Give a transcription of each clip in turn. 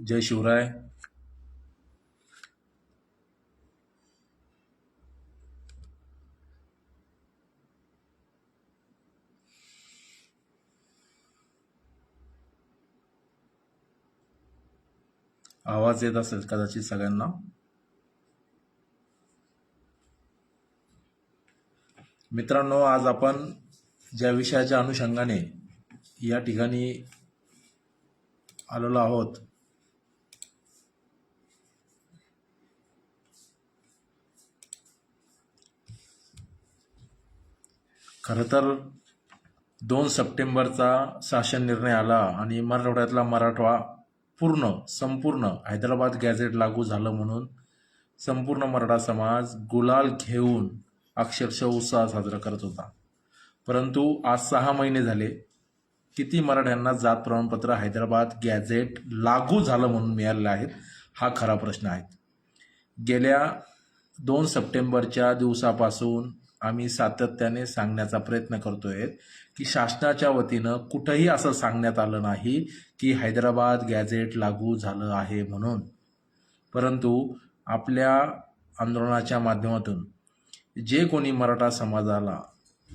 जय शिवराय. आवाज येत असेल कदाचित सगळ्यांना. मित्रांनो, आज आपण ज्या विषयाच्या अनुषंगाने या ठिकाणी आलेलो आहोत खरं तर 2 सप्टेंबरचा शासन निर्णय आला आणि मराठवाड्यातला मराठवा संपूर्ण हैदराबाद गॅझेट लागू झालं म्हणून संपूर्ण मराठा समाज गुलाल घेऊन अक्षरशः उत्साह साजरा करत होता. परंतु आज 6 महिने झाले, किती मराठ्यांना जात प्रमाणपत्र हैदराबाद गॅझेट लागू झालं म्हणून मिळालेलं आहे, हा खरा प्रश्न आहे. गेल्या 2 सप्टेंबरच्या दिवसापासून आम्ही सातत्याने सांगण्याचा प्रयत्न करतोय की शासनाच्या वतीनं कुठंही असं सांगण्यात आलं नाही की हैदराबाद गॅझेट लागू झालं आहे म्हणून. परंतु आपल्या आंदोलनाच्या माध्यमातून जे कोणी मराठा समाजाला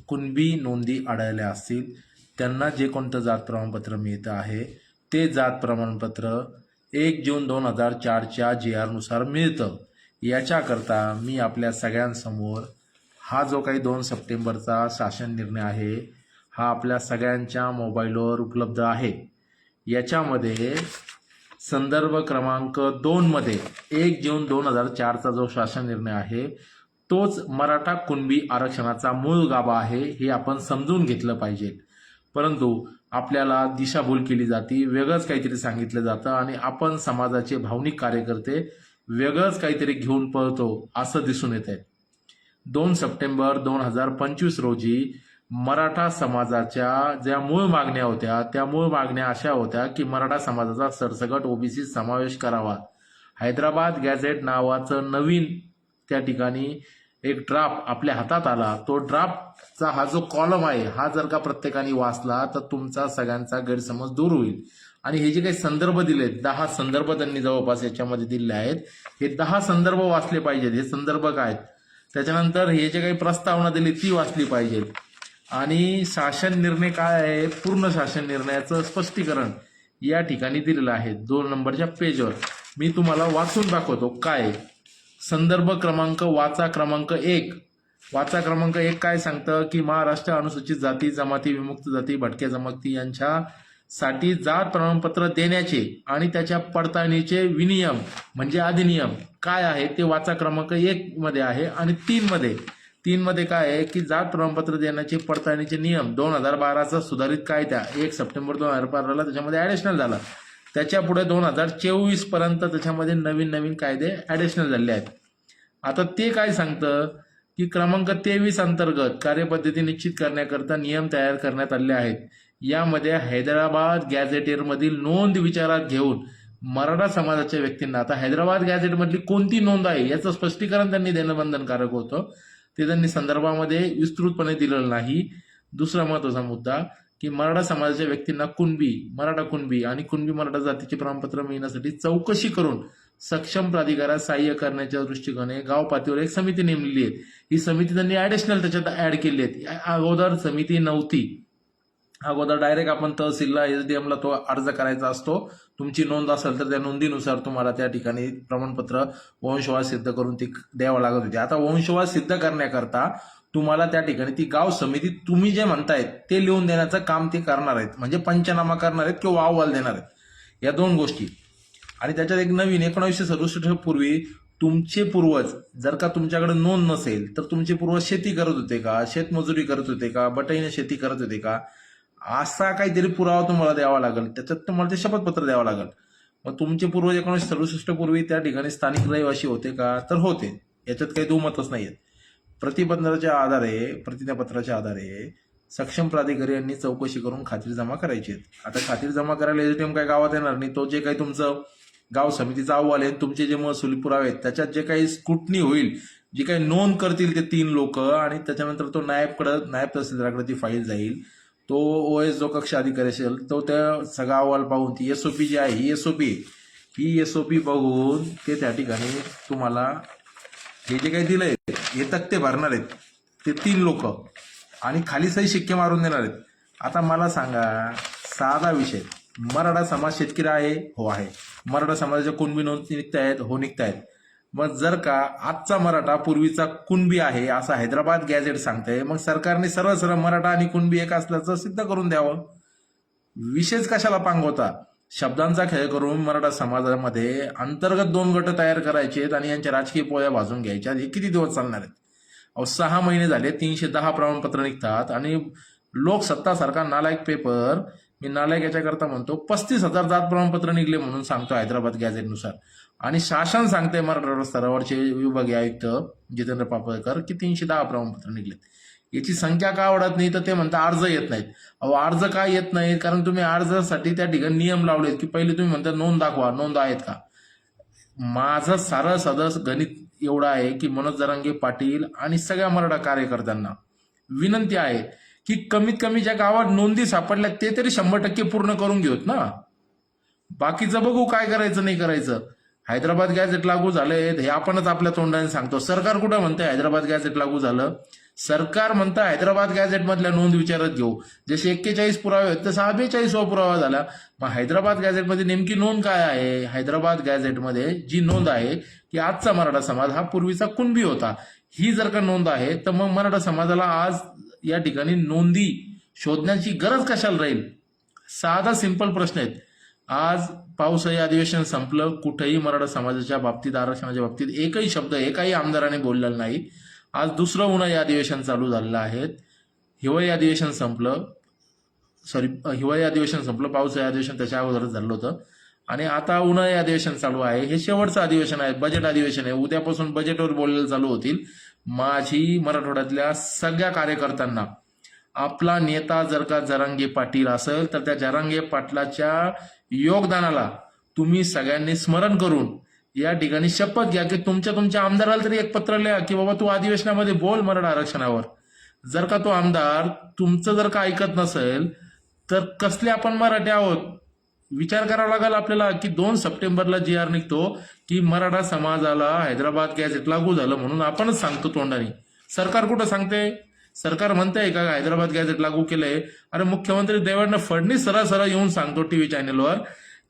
कुणबी नोंदी आढळल्या असतील त्यांना जे कोणतं जात प्रमाणपत्र मिळतं आहे ते जात प्रमाणपत्र 1 जून 2004च्या JR नुसार मिळतं. याच्याकरता मी आपल्या सगळ्यांसमोर हा जो काही 2 सप्टेंबरचा शासन निर्णय आहे हा आपल्या सगळ्यांच्या मोबाईलवर उपलब्ध आहे. याच्यामध्ये संदर्भ क्रमांक 2 मध्ये 1 जून 2004चा जो शासन निर्णय आहे तोच मराठा कुणबी आरक्षणाचा मूळ गाभा आहे हे आपण समजून घेतलं पाहिजे. परंतु आपल्याला दिशाभूल केली जाते, वेगळंच काहीतरी सांगितलं जातं आणि आपण समाजाचे भावनिक कार्यकर्ते वेगळंच काहीतरी घेऊन पळतो असं दिसून येत आहे. 2 सप्टेंबर 2025 रोजी मराठा समाजाच्या ज्या मूळ मागण्या होत्या त्या मूळ मागण्या अशा होत्या की मराठा समाजाचा सरसकट ओबीसी समावेश करावा. हैदराबाद गॅझेट नावाचं नवीन त्या ठिकाणी एक ड्राफ्ट आपल्या हातात आला. तो ड्राफ्टचा हा जो कॉलम आहे हा जर का प्रत्येकाने वाचला तर तुमचा सगळ्यांचा गैरसमज दूर होईल. आणि हे जे काही संदर्भ दिलेत 10 संदर्भ त्यांनी जवळपास याच्यामध्ये दिले आहेत, हे 10 संदर्भ वाचले पाहिजेत. हे संदर्भ काय आहेत, त्याच्यानंतर हे जे काही प्रस्तावना दिली ती वाचली पाहिजे. आणि शासन निर्णय काय आहे, पूर्ण शासन निर्णयाचं स्पष्टीकरण या ठिकाणी दिलेलं आहे 2 नंबरच्या पेजवर. मी तुम्हाला वाचून दाखवतो काय. संदर्भ क्रमांक वाचा क्रमांक 1. वाचा क्रमांक 1 काय सांगतं की महाराष्ट्र अनुसूचित जाती, जमाती, विमुक्त जाती, भटक्या जमाती यांच्यासाठी जात प्रमाणपत्र देण्याचे आणि त्याच्या पडताळणीचे विनियम म्हणजे अधिनियम काय आहे ते वाचा क्रमांक 1 मध्ये आहे. आणि 3 मध्ये काय आहे की जात प्रमाणपत्र देण्याचे पडताळणीचे नियम 2012चा सुधारित कायदा 1 सप्टेंबर 2012ला त्याच्यामध्ये ॲडिशनल झाला. त्याच्या पुढे 2024 पर्यंत त्याच्यामध्ये नवीन कायदे ॲडिशनल झाले आहेत. आता ते काय सांगतं की क्रमांक 23 अंतर्गत कार्यपद्धती निश्चित करण्याकरता नियम तयार करण्यात आले आहेत. यामध्ये हैदराबाद गॅझेटेरमधील नोंद विचारात घेऊन मराठा समाजाच्या व्यक्तींना, आता हैदराबाद गॅझेटमधली कोणती नोंद आहे याचं स्पष्टीकरण त्यांनी देणं बंधनकारक होतं. ते त्यांनी संदर्भामध्ये विस्तृतपणे दिलेलं नाही. दुसरा महत्वाचा मुद्दा की मराठा समाजाच्या व्यक्तींना मराठा कुणबी आणि कुणबी मराठा जातीचे प्रमाणपत्र मिळण्यासाठी चौकशी करून सक्षम प्राधिकारात सहाय्य करण्याच्या दृष्टीकोने गाव पातळीवर एक समिती नेमलेली आहे. ही समिती त्यांनी ॲडिशनल त्याच्यात ऍड केली आहे. अगोदर समिती नव्हती. अगोदर डायरेक्ट आपण तहसीलला SDM ला तो अर्ज करायचा असतो. तुमची नोंद असेल तर त्या नोंदीनुसार तुम्हाला त्या ठिकाणी प्रमाणपत्र वंशवाद सिद्ध करून ती द्यावं लागत होती. आता वंशवाद सिद्ध करण्याकरता तुम्हाला त्या ठिकाणी ती गाव समिती तुम्ही जे म्हणतायत ते लिहून देण्याचं काम ते करणार आहेत, म्हणजे पंचनामा करणार आहेत किंवा अहवाल देणार आहेत, या 2 गोष्टी. आणि त्याच्यात एक नवीन 1967 पूर्वी तुमचे पूर्वज जर का तुमच्याकडे नोंद नसेल तर तुमचे पूर्वज शेती करत होते का, शेतमजुरी करत होते का, बटाईने शेती करत होते का, असा काहीतरी पुरावा तुम्हाला द्यावा लागेल. त्याच्यात तुम्हाला ते शपथपत्र द्यावं लागेल. मग तुमचे पूर्वज 1967 पूर्वी त्या ठिकाणी स्थानिक रहिवासी होते का, तर होते. याच्यात काही दुमतच नाहीये. प्रतिज्ञापत्राच्या आधारे सक्षम प्राधिकारी यांनी चौकशी करून खात्री जमा करायची. आता खात्री जमा करायला SDM काय गावात येणार नाही. तो जे काही तुमचं गाव समितीचा अहवाल आहे, तुमचे जे महसुली पुरावे आहेत त्याच्यात जे काही स्क्रुटनी होईल, जी काही नोंद करतील ते 3 लोक आणि त्याच्यानंतर तो नायब तहसीलदाराकडे ती फाईल जाईल. तो OS जो कक्ष अधिकारी असेल तो त्या सगळा अहवाल पाहून ती SOP जी आहे ही SOP ही SOP बघून ते त्या ठिकाणी तुम्हाला हे जे काही दिलंय हे तक्ते भरणार आहेत ते 3 लोक आणि खाली सही शिक्के मारून देणार आहेत. आता मला सांगा, साधा विषय, मराठा समाज शेतकरी आहे? हो आहे. मराठा समाजाच्या कुणबी नोंदी निघतायत? हो निघतायत. मग जर का आजचा मराठा पूर्वीचा कुणबी आहे असं हैदराबाद गॅझेट सांगतंय, मग सरकारने सरळ सरळ मराठा आणि कुणबी एक असल्याचं सिद्ध करून द्यावं. विशेष कशाला पांगवता? शब्दांचा खेळ करून मराठा समाजामध्ये अंतर्गत 2 गट तयार करायचे आणि यांच्या राजकीय पोळ्या भाजून घ्यायच्या. हे किती दिवस चालणार आहेत? 6 महिने झाले 310 प्रमाणपत्र निघतात आणि लोकसत्ता सारखा नालायक पेपर, मी नालायक याच्याकरता म्हणतो, 35,000 जात प्रमाणपत्र निघले म्हणून सांगतो हैदराबाद गॅझेटनुसार. आणि शासन सांगते मराठा स्तरावरचे विभागीय आयुक्त जितेंद्र पापळकर की 310 प्रमाणपत्र निघलेत. याची संख्या का वाढत नाही? तर ते म्हणतात अर्ज येत नाहीत. अहो, अर्ज का येत नाहीत? कारण तुम्ही अर्जासाठी त्या ठिकाणी नियम लावलेत की पहिले तुम्ही म्हणता नोंद दाखवा, नोंद आहेत का? माझं सारं सदस्य गणित एवढं आहे की मनोज जरांगे पाटील आणि सगळ्या मराठा कार्यकर्त्यांना विनंती आहे की कमीत कमी ज्या गावात नोंदी सापडल्या ते तरी 100% पूर्ण करून घेऊत ना. बाकीचं बघू काय करायचं नाही करायचं. हैदराबाद गॅझेट लागू झालंय हे आपणच आपल्या तोंडाने सांगतो. सरकार कुठं म्हणतंय हैदराबाद गॅझेट लागू झालं? सरकार म्हणतं हैदराबाद गॅझेट मधल्या नोंद विचारत घेऊ. जसे 41 पुरावे आहेत तसा 42वा पुरावा झाला. मग हैदराबाद गॅझेटमध्ये नेमकी नोंद काय आहे? हैदराबाद गॅझेटमध्ये जी नोंद आहे की आजचा मराठा समाज हा पूर्वीचा कुणबी होता, ही जर का नोंद आहे तर मग मराठा समाजाला आज या ठिकाणी नोंदी शोधण्याची गरज कशाला राहील? साधा सिंपल प्रश्न आहेत. आज पावसाळी अधिवेशन संपलं, कुठेही मराठा समाजाच्या बाबतीत आरक्षणाच्या बाबतीत एकही शब्द एकाही आमदाराने बोललेला नाही. आज दुसरं उन्हाळी अधिवेशन चालू झालेलं आहे. हिवाळी अधिवेशन संपलं, पावसाळी अधिवेशन त्याच्या अगोदरच झालं होतं आणि आता उन्हाळी अधिवेशन चालू आहे. हे शेवटचं अधिवेशन आहे, बजेट अधिवेशन आहे. उद्यापासून बजेटवर बोलायला चालू होतील. माझी मराठवाड्यातल्या सगळ्या कार्यकर्त्यांना, आपला नेता जर का जरांगे पाटील असेल तर त्या जरांगे पाटलाच्या योगदानाला तुम्ही सगळ्यांनी स्मरण करून या ठिकाणी शपथ घ्या की तुमच्या आमदाराला तरी एक पत्र लिहा की बाबा तू अधिवेशनामध्ये बोल मराठा आरक्षणावर. जर का तो आमदार तुमचं जर का ऐकत नसेल तर कसले आपण मराठी आहोत? विचार करावा लागेल आपल्याला की 2 सप्टेंबरला GR निघतो की मराठा समाजाला हैदराबाद गॅझेट लागू झालं म्हणून आपणच सांगतो तोंडाने. सरकार कुठं सांगते? सरकार म्हणतंय का हैदराबाद गॅझेट लागू केलंय? अरे मुख्यमंत्री देवेंद्र फडणवीस सरळ येऊन सांगतो टीव्ही चॅनेलवर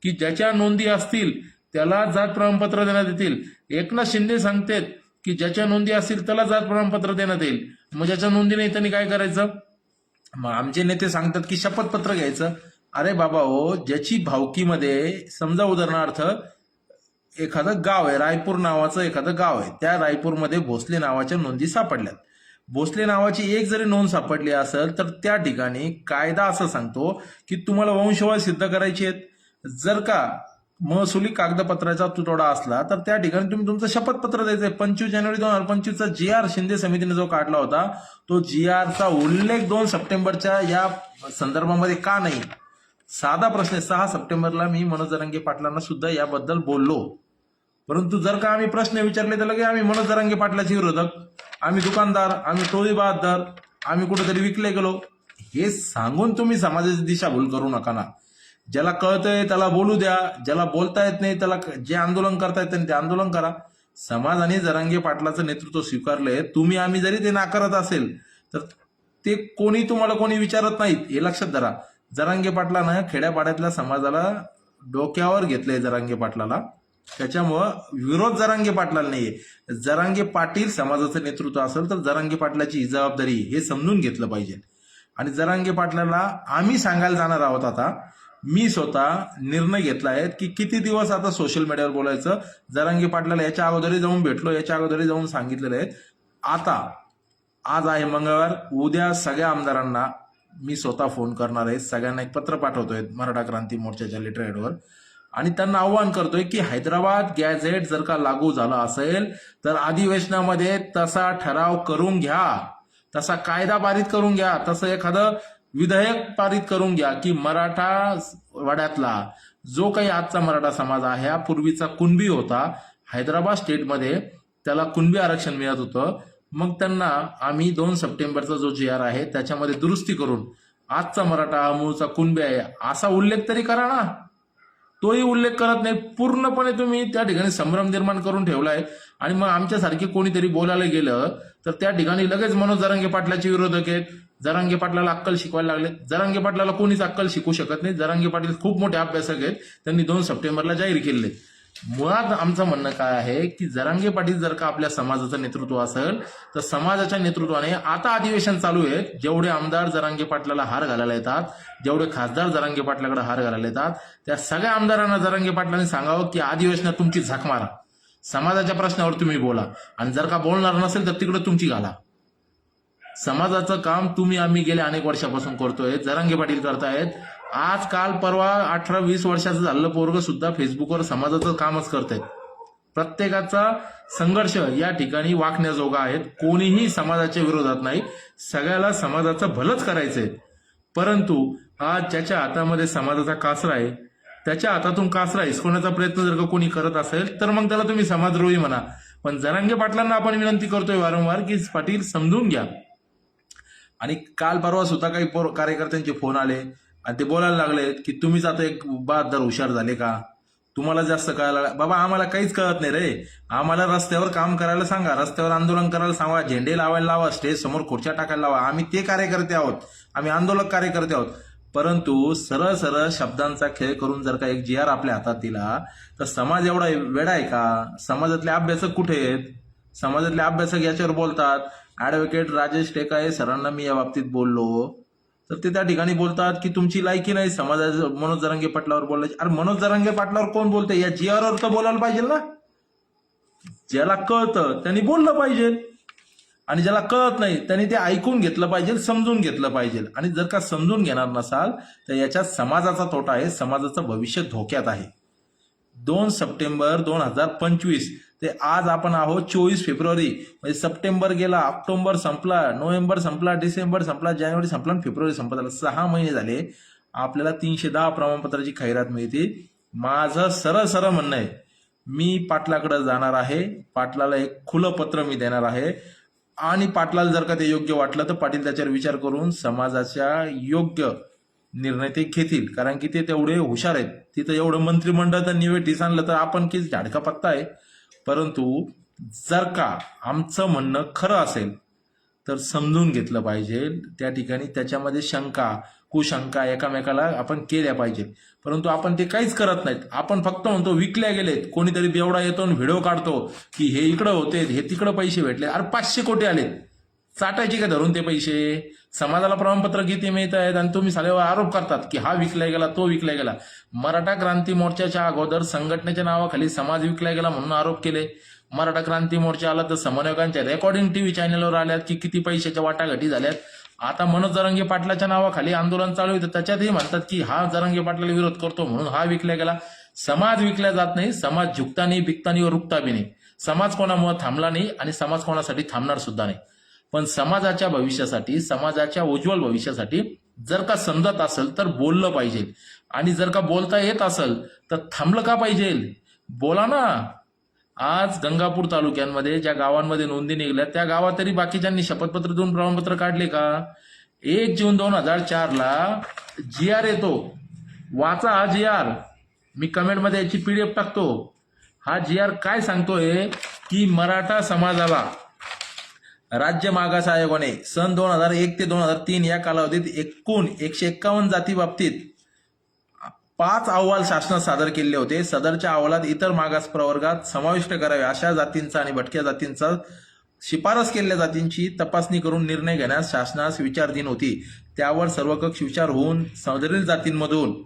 की ज्याच्या नोंदी असतील त्याला जात प्रमाणपत्र देण्यात येतील. एकनाथ शिंदे सांगतात की ज्याच्या नोंदी असतील त्याला जात प्रमाणपत्र देण्यात येईल. मग ज्याच्या नोंदी नाही त्यांनी काय करायचं? मग आमचे नेते सांगतात की शपथपत्र घ्यायचं. अरे बाबा हो, ज्याची भावकीमध्ये समजा उदाहरणार्थ एखादं गाव आहे, रायपूर नावाचं एखादं गाव आहे, त्या रायपूरमध्ये भोसले नावाच्या नोंदी सापडल्यात. भोसले नावाची एक जरी नोंद सापडली असेल तर त्या ठिकाणी कायदा असं सांगतो की तुम्हाला वंशवाद सिद्ध करायचे आहेत. जर का महसुली कागदपत्राचा तुटवडा असला तर त्या ठिकाणी तुम्ही तुमचं शपथपत्र द्यायचंय. 25 जानेवारी 2025चा GR शिंदे समितीने जो काढला होता तो GRचा उल्लेख 2 सप्टेंबरच्या या संदर्भामध्ये का नाही? साधा प्रश्न. 6 सप्टेंबरला मी मनोज जरांगे पाटलांना सुद्धा याबद्दल बोललो, परंतु जर का आम्ही प्रश्न विचारले तर लगे आम्ही मनोज जरांगे पाटलाचे विरोधक, आम्ही दुकानदार, आम्ही टोळी बहाद्दर, आम्ही कुठेतरी विकले गेलो. हे सांगून तुम्ही समाजाची दिशाभूल करू नका ना. ज्याला कळतंय त्याला बोलू द्या, ज्याला बोलता येत नाही त्याला जे आंदोलन करता येत ते आंदोलन करा. समाजाने जरांगे पाटलाचं नेतृत्व स्वीकारलंय. तुम्ही आम्ही जरी ते नाकारत असेल तर ते कोणी विचारत नाहीत, हे लक्षात धरा. जरांगे पाटलानं खेड्यापाड्यातल्या समाजाला डोक्यावर घेतलंय जरांगे पाटलाला. त्याच्यामुळं विरोध जरांगे पाटलाला नाहीये. जरांगे पाटील समाजाचं नेतृत्व असेल तर जरांगे पाटलाची ही जबाबदारी हे समजून घेतलं पाहिजे. आणि जरांगे पाटलाला आम्ही सांगायला जाणार आहोत. आता मी स्वतः निर्णय घेतला आहे की किती दिवस आता सोशल मीडियावर बोलायचं. जरांगे पाटलाला याच्या अगोदरही जाऊन भेटलो, याच्या अगोदरही जाऊन सांगितलेलं आहे. आता आज आहे मंगळवार, उद्या सगळ्या आमदारांना मी स्वतः फोन करणार आहे. सगळ्यांना एक पत्र पाठवतोय मराठा क्रांती मोर्चाच्या लेटरहेडवर आणि त्यांना आव्हान करतोय की हैदराबाद गॅझेट जर का लागू झाला असेल तर अधिवेशनामध्ये तसा ठराव करून घ्या, तसा कायदा पारित करून घ्या, तसं एखादं विधेयक पारित करून घ्या की मराठा वाड्यातला जो काही आजचा मराठा समाज आहे हा पूर्वीचा कुणबी होता. हैदराबाद स्टेटमध्ये त्याला कुणबी आरक्षण मिळत होतं. मग त्यांना आम्ही 2 सप्टेंबरचा जो GR आहे त्याच्यामध्ये दुरुस्ती करून आजचा मराठा हा मूळचा कुणबी आहे असा उल्लेख तरी करा ना. तोही उल्लेख करत नाही. पूर्णपणे तुम्ही त्या ठिकाणी संभ्रम निर्माण करून ठेवलाय. आणि मग आमच्यासारखे कोणीतरी बोलायला गेलं तर त्या ठिकाणी लगेच मनोज जरांगे पाटलाचे विरोधक आहेत. जरांगे पाटलाला अक्कल शिकवायला लागले. जरांगे पाटलाला कोणीच अक्कल शिकू शकत नाही. जरांगे पाटील खूप मोठे अभ्यासक आहेत. त्यांनी 2 सप्टेंबरला जाहीर केले. मुळात आमचं म्हणणं काय आहे की जरांगे पाटील जर का आपल्या समाजाचं नेतृत्व असेल तर समाजाच्या नेतृत्वाने आता अधिवेशन चालू आहे. जेवढे आमदार जरांगे पाटलाला हार घालायला येतात, जेवढे खासदार जरांगे पाटलाकडे हार घालायला येतात, त्या सगळ्या आमदारांना जरांगे पाटलांनी सांगावं की अधिवेशनात तुमची झक मारा, समाजाच्या प्रश्नावर तुम्ही बोला, आणि जर का बोलणार नसेल तर तिकडे तुमची घाला. समाजाचं काम तुम्ही आम्ही गेल्या अनेक वर्षापासून करतोय, जरांगे पाटील करतायत. आज काल परवा 18-20 वर्षाचं झालेलं पोरग सुद्धा फेसबुकवर समाजाचं कामच करतायत. प्रत्येकाचा संघर्ष या ठिकाणी वाकण्याजोगा आहेत. कोणीही समाजाच्या विरोधात नाही. सगळ्याला समाजाचं भलंच करायचंय. परंतु आज ज्याच्या हातामध्ये समाजाचा कासरा आहे, त्याच्या हातातून कासरा हिसकवण्याचा प्रयत्न जर का कोणी करत असेल तर मग त्याला तुम्ही समाजद्रोही म्हणा. पण जरांगे पाटलांना आपण विनंती करतोय वारंवार की पाटील समजून घ्या. आणि काल परवा सुद्धा काही कार्यकर्त्यांचे फोन आले आणि ते बोलायला लागले की तुम्हीच आता एक बहादर हुशार झाले का, तुम्हाला जास्त कळायला लागलं. बाबा आम्हाला काहीच कळत नाही रे. आम्हाला रस्त्यावर काम करायला सांगा, रस्त्यावर आंदोलन करायला सांगा, झेंडे लावायला लावा, स्टेज समोर खुर्च्या टाकायला लावा. आम्ही ते कार्यकर्ते आहोत, आम्ही आंदोलक कार्यकर्ते आहोत. परंतु सरळ सरळ शब्दांचा खेळ करून जर का एक GR आपल्या हातात दिला तर समाज एवढा वेडा आहे का? समाजातले अभ्यासक कुठे आहेत? समाजातले अभ्यासक याच्यावर बोलतात. ऍडव्होकेट राजेश टेकाळे सरांना मी या बाबतीत बोललो तर ते त्या ठिकाणी बोलतात की तुमची लायकी नाही समाजाचं मनोज जरांगे पाटलावर बोलायची. अरे मनोज जरांगे पाटलावर कोण बोलतंय? या GR वर तर बोलायला पाहिजे ना. ज्याला कळतं त्यांनी बोललं पाहिजे आणि ज्याला कळत नाही त्यांनी ते ऐकून घेतलं पाहिजे, समजून घेतलं पाहिजे. आणि जर का समजून घेणार नसाल तर याच्यात समाजाचा तोटा आहे, समाजाचं भविष्य धोक्यात आहे. 2 सप्टेंबर 2025 ते आज आपण आहोत 24 फेब्रुवारी. म्हणजे सप्टेंबर गेला, ऑक्टोबर संपला, नोव्हेंबर संपला, डिसेंबर संपला, जानेवारी संपला आणि फेब्रुवारी संपला. 6 महिने झाले. आपल्याला 310 प्रमाणपत्राची खैरात मिळते. माझं सरळ सरळ म्हणणं आहे, मी पाटलाकडे जाणार आहे. पाटलाला एक खुलं पत्र मी देणार आहे आणि पाटलाला जर का ते योग्य वाटलं तर पाटील त्याच्यावर विचार करून समाजाच्या योग्य निर्णय ते घेतील. कारण की ते तेवढे हुशार आहेत. तिथं एवढं मंत्रिमंडळ तर निवेटीस आणलं तर आपण की झाडका पत्ता आहे. परंतु जर का आमचं म्हणणं खरं असेल तर समजून घेतलं पाहिजे. त्या ठिकाणी त्याच्यामध्ये शंका कुशंका एकामेकाला आपण केल्या पाहिजे. परंतु आपण ते काहीच करत नाहीत. आपण फक्त म्हणतो विकल्या गेलेत. कोणीतरी बेवडा येतो आणि व्हिडिओ काढतो की हे इकडं होते, हे तिकडं पैसे भेटले. अरे 500 कोटी आलेत, चाटायचे का धरून ते पैसे? समाजाला प्रमाणपत्र किती मिळत आहेत आणि तुम्ही सालेवर आरोप करतात की हा विकला गेला, तो विकला गेला. मराठा क्रांती मोर्चाच्या अगोदर संघटनेच्या नावाखाली समाज विकला गेला म्हणून आरोप केले. मराठा क्रांती मोर्चा आला तर समन्वयकांच्या रेकॉर्डिंग टीव्ही चॅनलवर आल्यात की किती पैशाच्या वाटाघाटी झाल्यात. आता मनोज जरांगे पाटलाच्या नावाखाली आंदोलन चालू आहे तर त्याच्यातही म्हणतात की हा जरांगे पाटलाला विरोध करतो म्हणून हा विकला गेला. समाज विकला जात नाही. समाज झुकता नाही, बिकता नाही व रुकता बी नाही. समाज कोणामुळे थांबला नाही आणि समाज कोणासाठी थांबणार सुद्धा नाही. पण समाजाच्या भविष्यासाठी, समाजाच्या उज्ज्वल भविष्यासाठी जर का समजत असेल तर बोललं पाहिजे. आणि जर का बोलता येत असेल तर थांबलं का पाहिजे? बोला ना. आज गंगापूर तालुक्यांमध्ये ज्या गावांमध्ये नोंदी निघल्या त्या गावात तरी बाकीच्यांनी शपथपत्र देऊन प्रमाणपत्र काढले का? 1 जून 2004ला GR येतो. वाचा हा GR. मी कमेंटमध्ये याची PDF टाकतो. हा GR काय सांगतोय की मराठा समाजाला राज्य मागास आयोगाने सन 2001 ते 2003 या कालावधीत एकूण 151 जाती बाबतीत 5 अहवाल शासनात सादर केले होते. सदरच्या अहवालात इतर मागास प्रवर्गात समाविष्ट करावे अशा जातींचा आणि भटक्या जातींचा शिफारस केलेल्या जातींची तपासणी करून निर्णय घेण्यास शासनास विचाराधीन होती. त्यावर सर्वकष विचार होऊन सदरील जातींमधून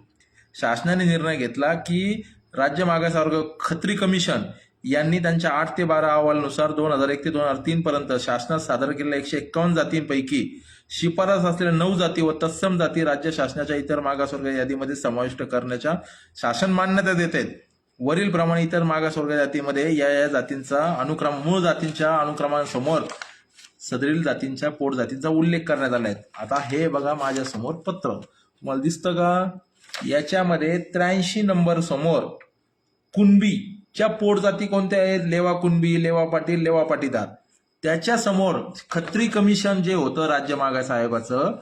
शासनाने निर्णय घेतला की राज्य मागास वर्ग खत्री कमिशन यांनी त्यांच्या 8 ते 12 अहवालानुसार 2001 ते 2003 पर्यंत शासनात सादर केलेल्या 151 जातींपैकी शिफारस असलेल्या 9 जाती व तत्सम जाती राज्य शासनाच्या इतर मागासवर्ग यादीमध्ये समाविष्ट करण्याच्या शासन मान्यता देते. वरील प्रमाणे इतर मागासवर्ग जातीमध्ये या जातींचा अनुक्रम मूळ जातींच्या अनुक्रमांसमोर सदरील जातींच्या पोट जातींचा उल्लेख करण्यात आला आहे. आता हे बघा माझ्या समोर पत्र, तुम्हाला दिसतं का? याच्यामध्ये 83 नंबर समोर कुणबीच्या पोट जाती कोणत्या आहेत? लेवा कुणबी, लेवा पाटील, लेवा पाटीदार. त्याच्या समोर खत्री कमिशन जे होतं राज्य मागास आयोगाचं,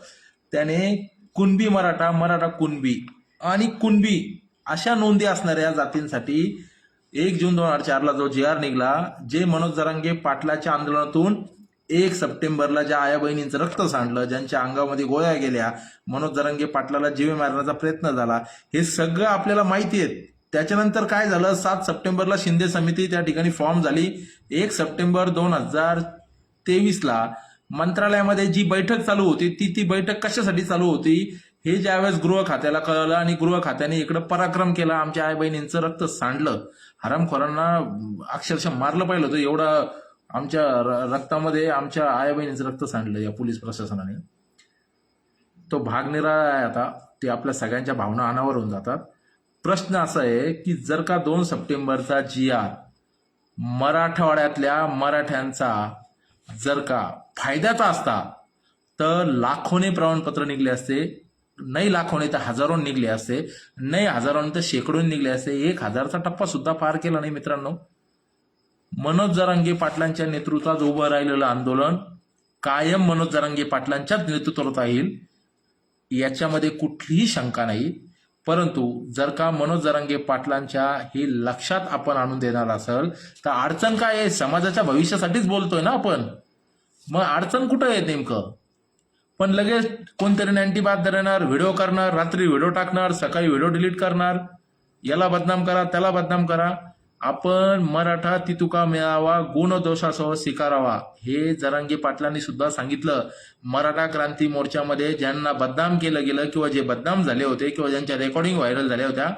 त्याने कुणबी मराठा, मराठा कुणबी आणि कुणबी अशा नोंदी असणाऱ्या जातींसाठी 1 जून 2004ला जो जी आर निघाला, जे मनोज जरांगे पाटलाच्या आंदोलनातून 1 सप्टेंबरला ज्या आया बहिणींचं रक्त सांडलं, ज्यांच्या अंगामध्ये गोळ्या गेल्या, मनोज जरांगे पाटलाला जीवे मारण्याचा प्रयत्न झाला, हे सगळं आपल्याला माहिती आहे. त्याच्यानंतर काय झालं, 7 सप्टेंबरला शिंदे समिती त्या ठिकाणी फॉर्म झाली. 1 सप्टेंबर 2023ला मंत्रालयामध्ये जी बैठक चालू होती ती बैठक कशासाठी चालू होती हे ज्यावेळेस गृह खात्याला कळलं आणि गृह खात्याने इकडं पराक्रम केला, आमच्या आई बहिणींचं रक्त सांडलं, हरामखोरांना अक्षरशः मारलं पाहिलं होतं, एवढं आमच्या रक्तामध्ये आमच्या आई बहिणींचं रक्त सांडलं या पोलीस प्रशासनाने. तो भाग निराळा आहे. आता ते आपल्या सगळ्यांच्या भावना अनावर होऊन जातात. प्रश्न असा आहे की जर का 2 सप्टेंबरचा जी आर मराठवाड्यातल्या मराठ्यांचा जर का फायद्याचा असता तर लाखोने प्रमाणपत्र निघले असते, नाही लाखोने तर हजारों निघले असते, नाही हजारों तर शेकडोन निघले असते. 1000चा टप्पा सुद्धा पार केला नाही मित्रांनो. मनोज जरांगे पाटलांच्या नेतृत्वात उभं राहिलेलं आंदोलन कायम मनोज जरांगे पाटलांच्याच नेतृत्वात राहील, याच्यामध्ये कुठलीही शंका नाही. परंतु जर का मनोज जरांगे पाटलांच्या हे लक्षात आपण आणून देणार असेल तर अडचण काय आहे, समाजाच्या भविष्यासाठीच बोलतोय ना आपण, मग अडचण कुठं आहे नेमकं. पण लगेच कोणतरी नॅन्टी बात धरणार, व्हिडिओ करणार, रात्री व्हिडिओ टाकणार, सकाळी व्हिडिओ डिलीट करणार, याला बदनाम करा त्याला बदनाम करा. आपण मराठा तितुका मिळावा गुणदोषासह स्वीकारावा हे जरांगे पाटलांनी सुद्धा सांगितलं. मराठा क्रांती मोर्चामध्ये ज्यांना बदनाम केलं गेलं किंवा जे बदनाम झाले होते किंवा ज्यांच्या रेकॉर्डिंग व्हायरल झाल्या होत्या,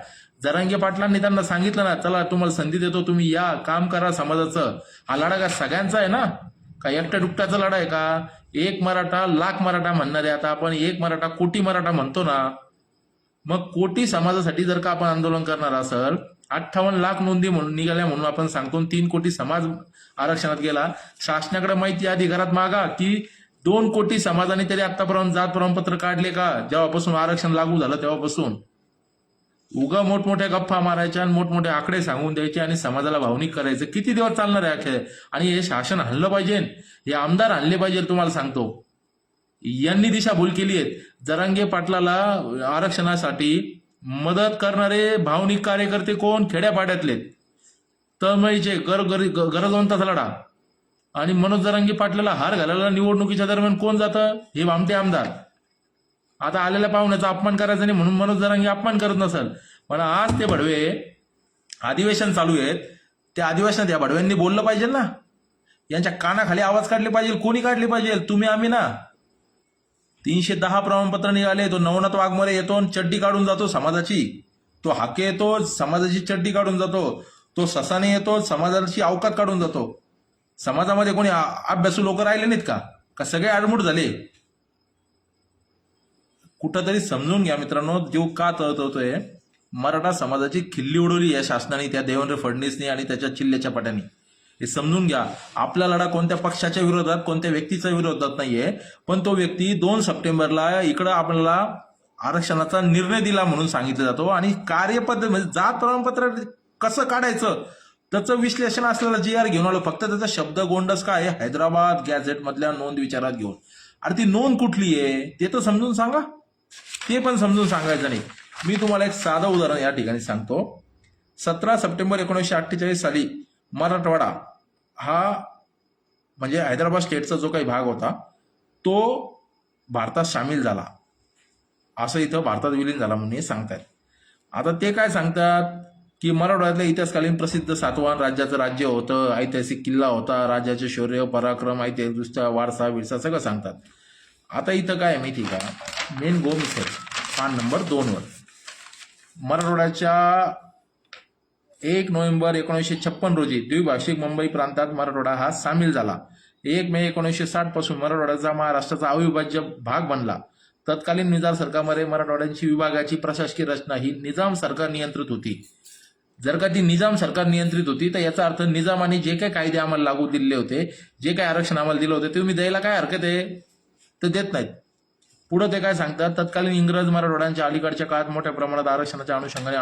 जरांगे पाटलांनी त्यांना सांगितलं ना, चला तुम्हाला संधी देतो, तुम्ही या काम करा समाजाचं. हा लढा का सगळ्यांचा आहे ना, का एकट्या दुकट्याचा लढा आहे का. एक मराठा लाख मराठा म्हणणार आहे, आता आपण एक मराठा कोटी मराठा म्हणतो ना. मग कोटी समाजासाठी जर का आपण आंदोलन करणार असेल, 58 लाख नोंदी म्हणून निघाल्या म्हणून आपण सांगतो 3 कोटी समाज आरक्षणात गेला. शासनाकडे माहिती अधिकारात मागा की 2 कोटी समाजाने तरी आतापर्यंत जात प्रमाणपत्र काढले का, जेव्हापासून आरक्षण लागू झालं तेव्हापासून. उगा मोठमोठ्या गप्पा मारायच्या आणि मोठमोठे आकडे सांगून द्यायचे आणि समाजाला भावनिक करायचं. किती दिवस चालणार आहे अखेर. आणि हे शासन हल्लं पाहिजे, हे आमदार हल्ले पाहिजे. तुम्हाला सांगतो यांनी दिशाभूल केली आहे. जरांगे पाटलाला आरक्षणासाठी मदत करणारे भावनिक कार्यकर्ते कोण, खेड्यापाड्यातले तळमळीचे गरजवंताचा लढा. आणि मनोज जरांगे पाटलाला हार घालायला निवडणुकीच्या दरम्यान कोण जातं, हे भामटे आमदार. आता आलेल्या पाहुण्याचा अपमान करायचा नाही म्हणून मनोज जरांगे अपमान करत नसेल, पण आज ते भडवे अधिवेशन चालू आहेत, त्या अधिवेशनात या भडव्यांनी बोललं पाहिजे ना, यांच्या कानाखाली आवाज काढले पाहिजे. कोणी काढले पाहिजे, तुम्ही आम्ही ना. 310 प्रमाणपत्र निघाले, तो नवनाथ वाघमारे येतो चड्डी काढून जातो समाजाची, तो हाके येतो समाजाची चड्डी काढून जातो, तो ससाने येतो समाजाची अवकात काढून जातो. समाजामध्ये कोणी अभ्यासू लोक राहिले नाहीत का सगळे आडमुठ झाले. कुठंतरी समजून घ्या मित्रांनो, जीव का तळतळतोय. मराठा समाजाची खिल्ली उडवली या शासनाने, त्या देवेंद्र फडणवीसने आणि त्याच्या चिल्ल्याच्या पाट्याने. हे समजून घ्या. आपला लढा कोणत्या पक्षाच्या विरोधात, कोणत्या व्यक्तीच्या विरोधात नाहीये, पण तो व्यक्ती 2 सप्टेंबरला इकडं आपल्याला आरक्षणाचा निर्णय दिला म्हणून सांगितलं जातो. आणि कार्यपद्धती म्हणजे जात प्रमाणपत्र कसं काढायचं त्याचं विश्लेषण असलेला जी आर घेऊन आलो. फक्त त्याचा शब्द गोंडस काय आहे, हैदराबाद गॅझेट मधल्या नोंद विचारात घेऊन. अरे ती नोंद कुठली आहे ते तर समजून सांगा. ते पण समजून सांगायचं नाही. मी तुम्हाला एक साधं उदाहरण या ठिकाणी सांगतो. 17 सप्टेंबर 1948 साली मराठवाडा हा म्हणजे हैदराबाद स्टेटचा जो काही भाग होता तो भारतात सामील झाला, असं इथं भारतात विलीन झाला म्हणून हे सांगतात. आता ते काय सांगतात की मराठवाड्यातल्या इतिहासकालीन प्रसिद्ध सातवाहन राज्याचं राज्य होतं, ऐतिहासिक किल्ला होता, राज्याचे शौर्य पराक्रम ऐतिहासिकदृष्ट्या वारसा विरसा सगळं सांगतात. आता इथं काय माहिती का, मेन गो मिसळ पान नंबर 2 वर मराठवाड्याच्या 1 नोव्हेंबर 1956 रोजी द्विभाषिक मुंबई प्रांतात मराठवाडा हा सामील झाला. 1 मे 1960 पासून मराठवाड्याचा महाराष्ट्राचा अविभाज्य भाग बनला. तत्कालीन निजाम सरकारमध्ये मराठवाड्याची विभागाची प्रशासकीय रचना ही निजाम सरकार नियंत्रित होती. जर का ती निजाम सरकार नियंत्रित होती तर याचा अर्थ निजामाने जे काही कायदे आम्हाला लागू दिले होते, जे काही आरक्षण आम्हाला दिलं होतं ते तुम्ही द्यायला काय हरकत आहे, ते देत नाहीत. पुढे ते काय सांगतात, तत्कालीन इंग्रज मराठवाड्यांच्या अलीकडच्या काळात मोठ्या प्रमाणात आरक्षणाच्या अनुषंगाने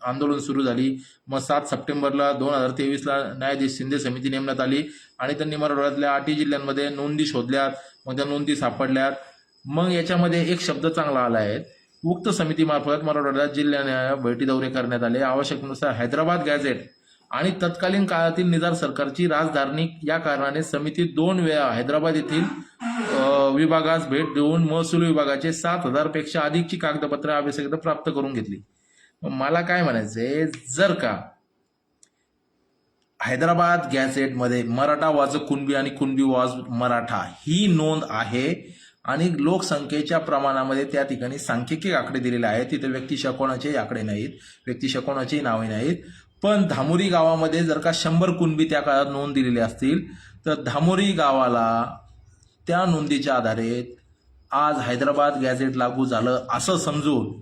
आंदोलन सुरू झाली. मग 7 सप्टेंबरला 2023ला न्यायाधीश शिंदे समिती नेमण्यात आली आणि त्यांनी मराठवाड्यातल्या 8 जिल्ह्यांमध्ये नोंदी शोधल्यात. मग त्या नोंदी सापडल्यात. मग याच्यामध्ये एक शब्द चांगला आला आहे उक्त समितीमार्फत मराठवाड्यात जिल्ह्याने भेटी दौरे करण्यात आले. आवश्यकतेनुसार हैदराबाद गॅझेट आणि तत्कालीन काळातील निजाम सरकारची राजधानी या कारणाने समिती 2 वेळा हैदराबाद येथील विभागास भेट देऊन महसूल विभागाचे 7,000 पेक्षा अधिकची कागदपत्रे आवश्यकता प्राप्त करून घेतली. मला काय म्हणायचंय, जर का हैदराबाद गॅझेटमध्ये मराठा वाज कुणबी आणि कुणबी वाज मराठा ही नोंद आहे आणि लोकसंख्येच्या प्रमाणामध्ये त्या ठिकाणी सांख्यिकी आकडे दिलेले आहेत, तिथे व्यक्तिशः कोणाचे आकडे नाहीत, व्यक्तिशः कोणाची नावे नाहीत. पण धामोरी गावामध्ये जर का 100 कुणबी त्या काळात नोंद दिलेले असतील तर धामोरी गावाला त्या नोंदीच्या आधारे आज हैदराबाद गॅझेट लागू झालं असं समजून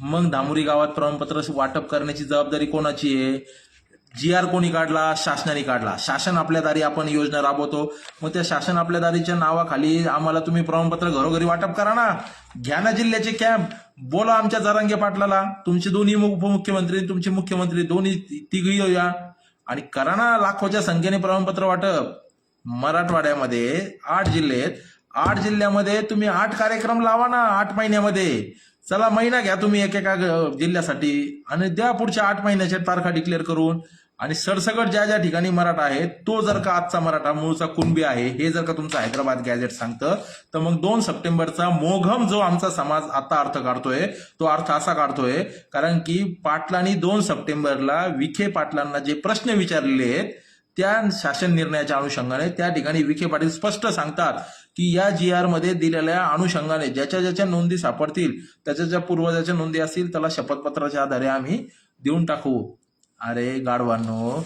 मग धामोरी गावात प्रमाणपत्र वाटप करण्याची जबाबदारी कोणाची आहे? GR कोणी काढला? शासनाने काढला. शासन आपल्या दारी आपण योजना राबवतो, मग त्या शासन आपल्या दारीच्या नावाखाली आम्हाला तुम्ही प्रमाणपत्र घरोघरी वाटप करा ना, घ्या ना जिल्ह्याचे कॅम्प, बोला आमच्या जरांगे पाटलाला, तुमचे दोन्ही उपमुख्यमंत्री तुमचे मुख्यमंत्री दोन्ही तिघही या आणि करा ना लाखोच्या संख्येने प्रमाणपत्र वाटप. मराठवाड्यामध्ये 8 जिल्हे आहेत, 8 जिल्ह्यामध्ये तुम्ही 8 कार्यक्रम लावा ना 8 महिन्यामध्ये. चला महिना घ्या तुम्ही एकेका जिल्ह्यासाठी आणि द्या पुढच्या 8 महिन्याच्या तारखा डिक्लेअर करून. आणि सरसकट ज्या ज्या ठिकाणी मराठा आहे तो जर का आजचा मराठा मूळचा कुणबी आहे हे जर का तुमचं हैदराबाद गॅझेट सांगतं तर मग 2 सप्टेंबरचा मोघम जो आमचा समाज आता अर्थ काढतोय तो अर्थ असा काढतोय कारण की पाटलांनी 2 सप्टेंबरला विखे पाटलांना जे प्रश्न विचारलेले आहेत त्या शासन निर्णयाच्या अनुषंगाने त्या ठिकाणी विखे पाटील स्पष्ट सांगतात की या GR मध्ये दिलेल्या अनुषंगाने ज्याच्या ज्याच्या नोंदी सापडतील त्याच्या ज्या पूर्वजाच्या नोंदी असतील त्याला शपथपत्राच्या आधारे आम्ही देऊन टाकू. अरे गाढवांनो,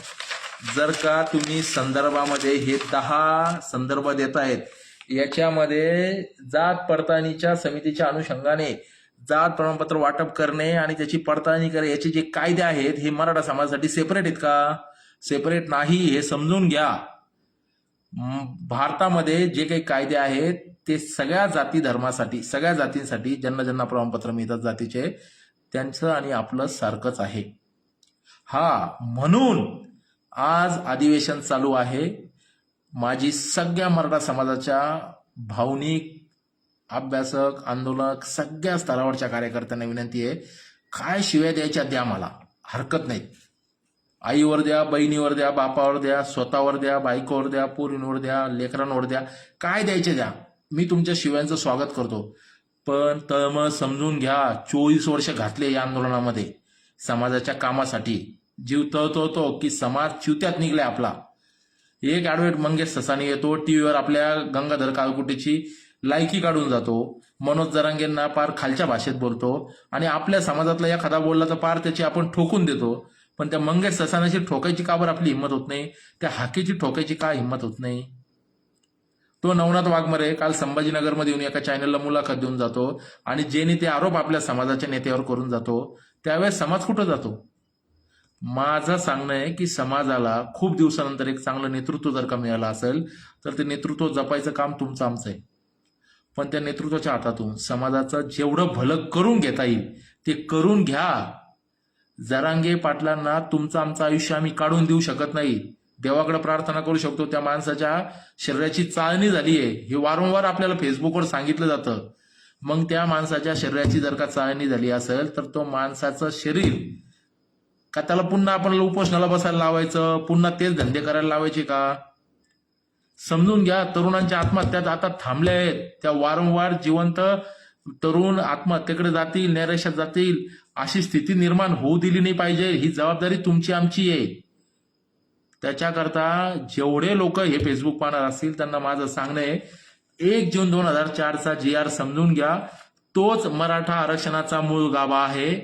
जर का तुम्ही संदर्भामध्ये हे 10 संदर्भ देत आहेत याच्यामध्ये जात पडताळणीच्या समितीच्या अनुषंगाने जात प्रमाणपत्र वाटप करणे आणि त्याची पडताळणी करणे याचे जे कायदे आहेत हे मराठा समाजासाठी सेपरेट आहेत का? सेपरेट नाही, हे समजून घ्या. भारतामध्ये जे काही कायदे आहेत ते सगळ्या जाती धर्मासाठी सगळ्या जातींसाठी ज्यांना ज्यांना प्रमाणपत्र मिळतात जातीचे त्यांचं आणि आपलं सारखंच आहे. म्हणून आज अधिवेशन चालू आहे. माझी सगळ्या मराठा समाजाच्या भावनिक अभ्यासक आंदोलक सगळ्या स्तरावरच्या कार्यकर्त्यांना विनंती आहे, काय शिव्या द्यायच्या द्या, मला हरकत नाही. आईवर द्या, बहिणीवर द्या, बापावर द्या, स्वतःवर द्या, बायकोवर द्या, पोरींवर द्या, लेकरांवर द्या, काय द्यायचे द्या, मी तुमच्या शिव्यांचं स्वागत करतो. पण तळमळ समजून घ्या, 24 वर्ष घातले या आंदोलनामध्ये समाजाच्या कामासाठी. जीव तळतळतो की समाज चिवत्यात निघलाय आपला. एक ॲडव्होकेट मंगेश ससानी येतो टीव्हीवर आपल्या गंगाधर काळकुटीची लायकी काढून जातो, मनोज जरांगेंना पार खालच्या भाषेत बोलतो आणि आपल्या समाजातला एखादा बोलला तर पार त्याची आपण ठोकून देतो. पण त्या मंगेश ससानाची ठोकायची का बरं आपली हिंमत होत नाही? त्या हाकेची ठोकायची का हिंमत होत नाही? तो नवनाथ वाघमारे काल संभाजीनगरमध्ये येऊन एका चॅनलला मुलाखत देऊन जातो आणि जे ते आरोप आपल्या समाजाच्या नेत्यावर करून जातो त्यावेळेस समाज कुठं जातो? माझं सांगणं आहे की समाजाला खूप दिवसानंतर एक चांगलं नेतृत्व जर का मिळालं असेल तर ते नेतृत्व जपायचं काम तुमचं आमचं आहे. पण त्या नेतृत्वाच्या हातातून समाजाचं जेवढं भलं करून घेता येईल ते करून घ्या. जरांगे पाटलांना तुमचं आमचं आयुष्य आम्ही काढून देऊ शकत नाही. देवाकडे प्रार्थना करू शकतो, त्या माणसाच्या शरीराची चाळणी झाली आहे हे वारंवार आपल्याला फेसबुकवर सांगितलं जातं. मग त्या माणसाच्या शरीराची जर का चाळणी झाली असेल तर तो माणसाचं शरीर का त्याला पुन्हा आपण उपोषणाला बसायला लावायचं, पुन्हा तेच धंदे करायला लावायचे का? समजून घ्या. तरुणांच्या आत्महत्या आता थांबल्या आहेत. त्या वारंवार जिवंत तरुण आत्महत्येकडे जातील, नैराश्यात जातील, अशी स्थिती निर्माण होऊ दिली नाही पाहिजे. ही जबाबदारी तुमची आमची आहे. त्याच्याकरता जेवढे लोक हे फेसबुक पाहणार असतील त्यांना माझं सांगणं आहे, 1 जून 2004चा GR समजून घ्या. तोच मराठा आरक्षणाचा मूळ गाभा आहे.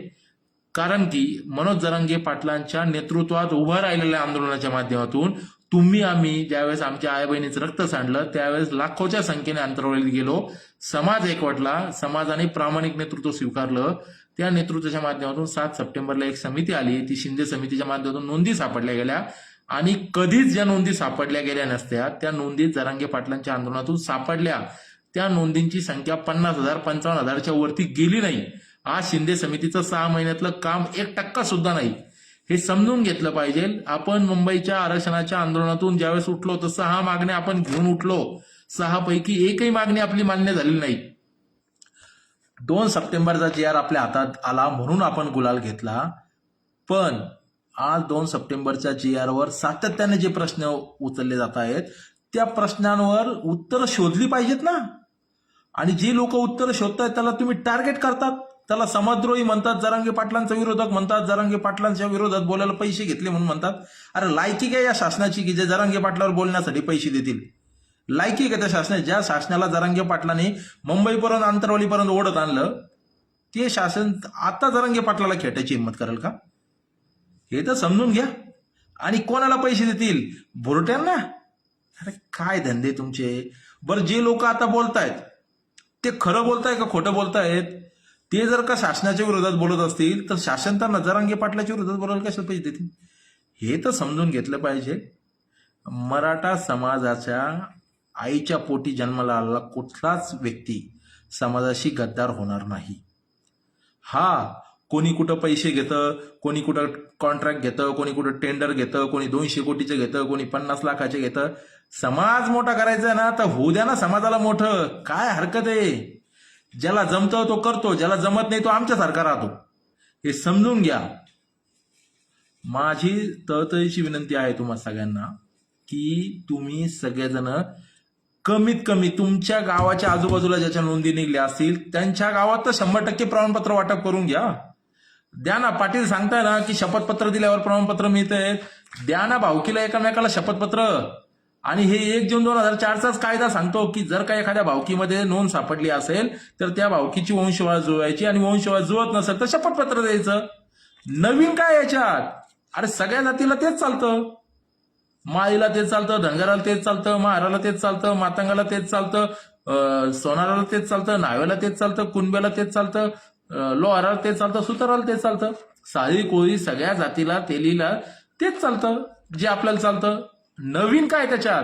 कारण की मनोज जरांगे पाटलांच्या नेतृत्वात उभं राहिलेल्या आंदोलनाच्या माध्यमातून तुम्ही आम्ही ज्यावेळेस आमच्या आई बहिणीचं रक्त सांडलं त्यावेळेस लाखोच्या संख्येने अंतरावरील गेलो. समाज एकवटला, समाजाने प्रामाणिक नेतृत्व स्वीकारलं. त्या नेतृत्वाच्या माध्यमातून 7 सप्टेंबरला एक समिती आली. ती शिंदे समितीच्या माध्यमातून नोंदी सापडल्या गेल्या आणि कधीच ज्या नोंदी सापडल्या गेल्या नसत्या त्या नोंदी जरांगे पाटलांच्या आंदोलनातून सापडल्या. त्या नोंदींची संख्या 50,000 55,000च्या वरती गेली नाही. आज शिंदे समितीचं 6 महिन्यातलं काम 1% सुद्धा नाही. हे समजून घेतलं पाहिजे. आपण मुंबईच्या आरक्षणाच्या आंदोलनातून ज्यावेळेस उठलो तर 6 मागण्या आपण घेऊन उठलो. 6 पैकी एकही मागणी आपली मान्य झालेली नाही. 2 सप्टेंबरचा जी आर आपल्या हातात आला म्हणून आपण गुलाल घेतला. पण आज 2 सप्टेंबरच्या जी आरवर सातत्याने जे प्रश्न उचलले जात आहेत त्या प्रश्नांवर उत्तरं शोधली पाहिजेत ना. आणि जे लोक उत्तरं शोधतायत त्याला तुम्ही टार्गेट करतात, त्याला समाजद्रोही म्हणतात, जरांगे पाटलांचा विरोधक म्हणतात, जरांगे पाटलांच्या विरोधात बोलायला पैसे घेतले म्हणून म्हणतात. अरे लायकी काय या शासनाची की जे जरांगे पाटलावर बोलण्यासाठी पैसे देतील? लायकी का त्या शासनाची? ज्या शासनाला जरांगे पाटलांनी मुंबईपर्यंत आंतरवालीपर्यंत ओढत आणलं ते शासन आता जरांगे पाटलाला खेटायची हिंमत करेल का? हे तर समजून घ्या. आणि कोणाला पैसे देतील? भुरट्यांना. अरे काय धंदे तुमचे. बरं जे लोक आता बोलतायत ते खरं बोलताय का खोटं बोलतायत? ते जर का शासनाच्या विरोधात बोलत असतील तर शासन त्यांना जरांगे पाटलाच्या विरोधात बोलायला कशाला पैसे देतील? हे तर समजून घेतलं पाहिजे. मराठा समाजाच्या आईच्या पोटी जन्माला आलेला कुठलाच व्यक्ती समाजाशी गद्दार होणार नाही. हा, कोणी कुठं पैसे घेतं, कोणी कुठं कॉन्ट्रॅक्ट घेतं, कोणी कुठं टेंडर घेतं, कोणी 200 कोटीचं घेतं, कोणी 50 लाखाचे घेतं. समाज मोठा करायचा आहे ना तर होऊ द्या ना समाजाला मोठं. काय हरकत आहे? ज्याला जमतं तो करतो, ज्याला जमत नाही तो आमच्यासारखा राहतो. हे समजून घ्या. माझी तळतळीची विनंती आहे तुम्हा सगळ्यांना की तुम्ही सगळेजण कमीत कमी तुमच्या गावाच्या आजूबाजूला ज्याच्या नोंदी निघल्या असतील त्यांच्या गावात तर 100% प्रमाणपत्र वाटप करून घ्या. द्या ना. पाटील सांगताय ना की शपथपत्र दिल्यावर प्रमाणपत्र मिळतंय. द्या ना भावकीला एकमेकाला शपथपत्र. आणि हे 1 जून 2004चाच कायदा सांगतो की जर का एखाद्या भावकीमध्ये नोंद सापडली असेल तर त्या भावकीची वंशवाळ जुळवायची आणि वंशवाळ जुळत नसेल तर शपथपत्र द्यायचं. नवीन काय याच्यात? अरे सगळ्या जातीला तेच चालतं. माळीला तेच चालतं, धनगराला तेच चालतं, महाराला तेच चालतं, मातंगाला तेच चालतं, सोनाराला तेच चालतं, नाव्याला तेच चालतं, कुणब्याला तेच चालतं, लोहाराला तेच चालतं, सुताराला तेच चालतं. साळी कोळी सगळ्या जातीला तेलीला तेच चालतं जे आपल्याला चालतं. नवीन काय त्याच्यात?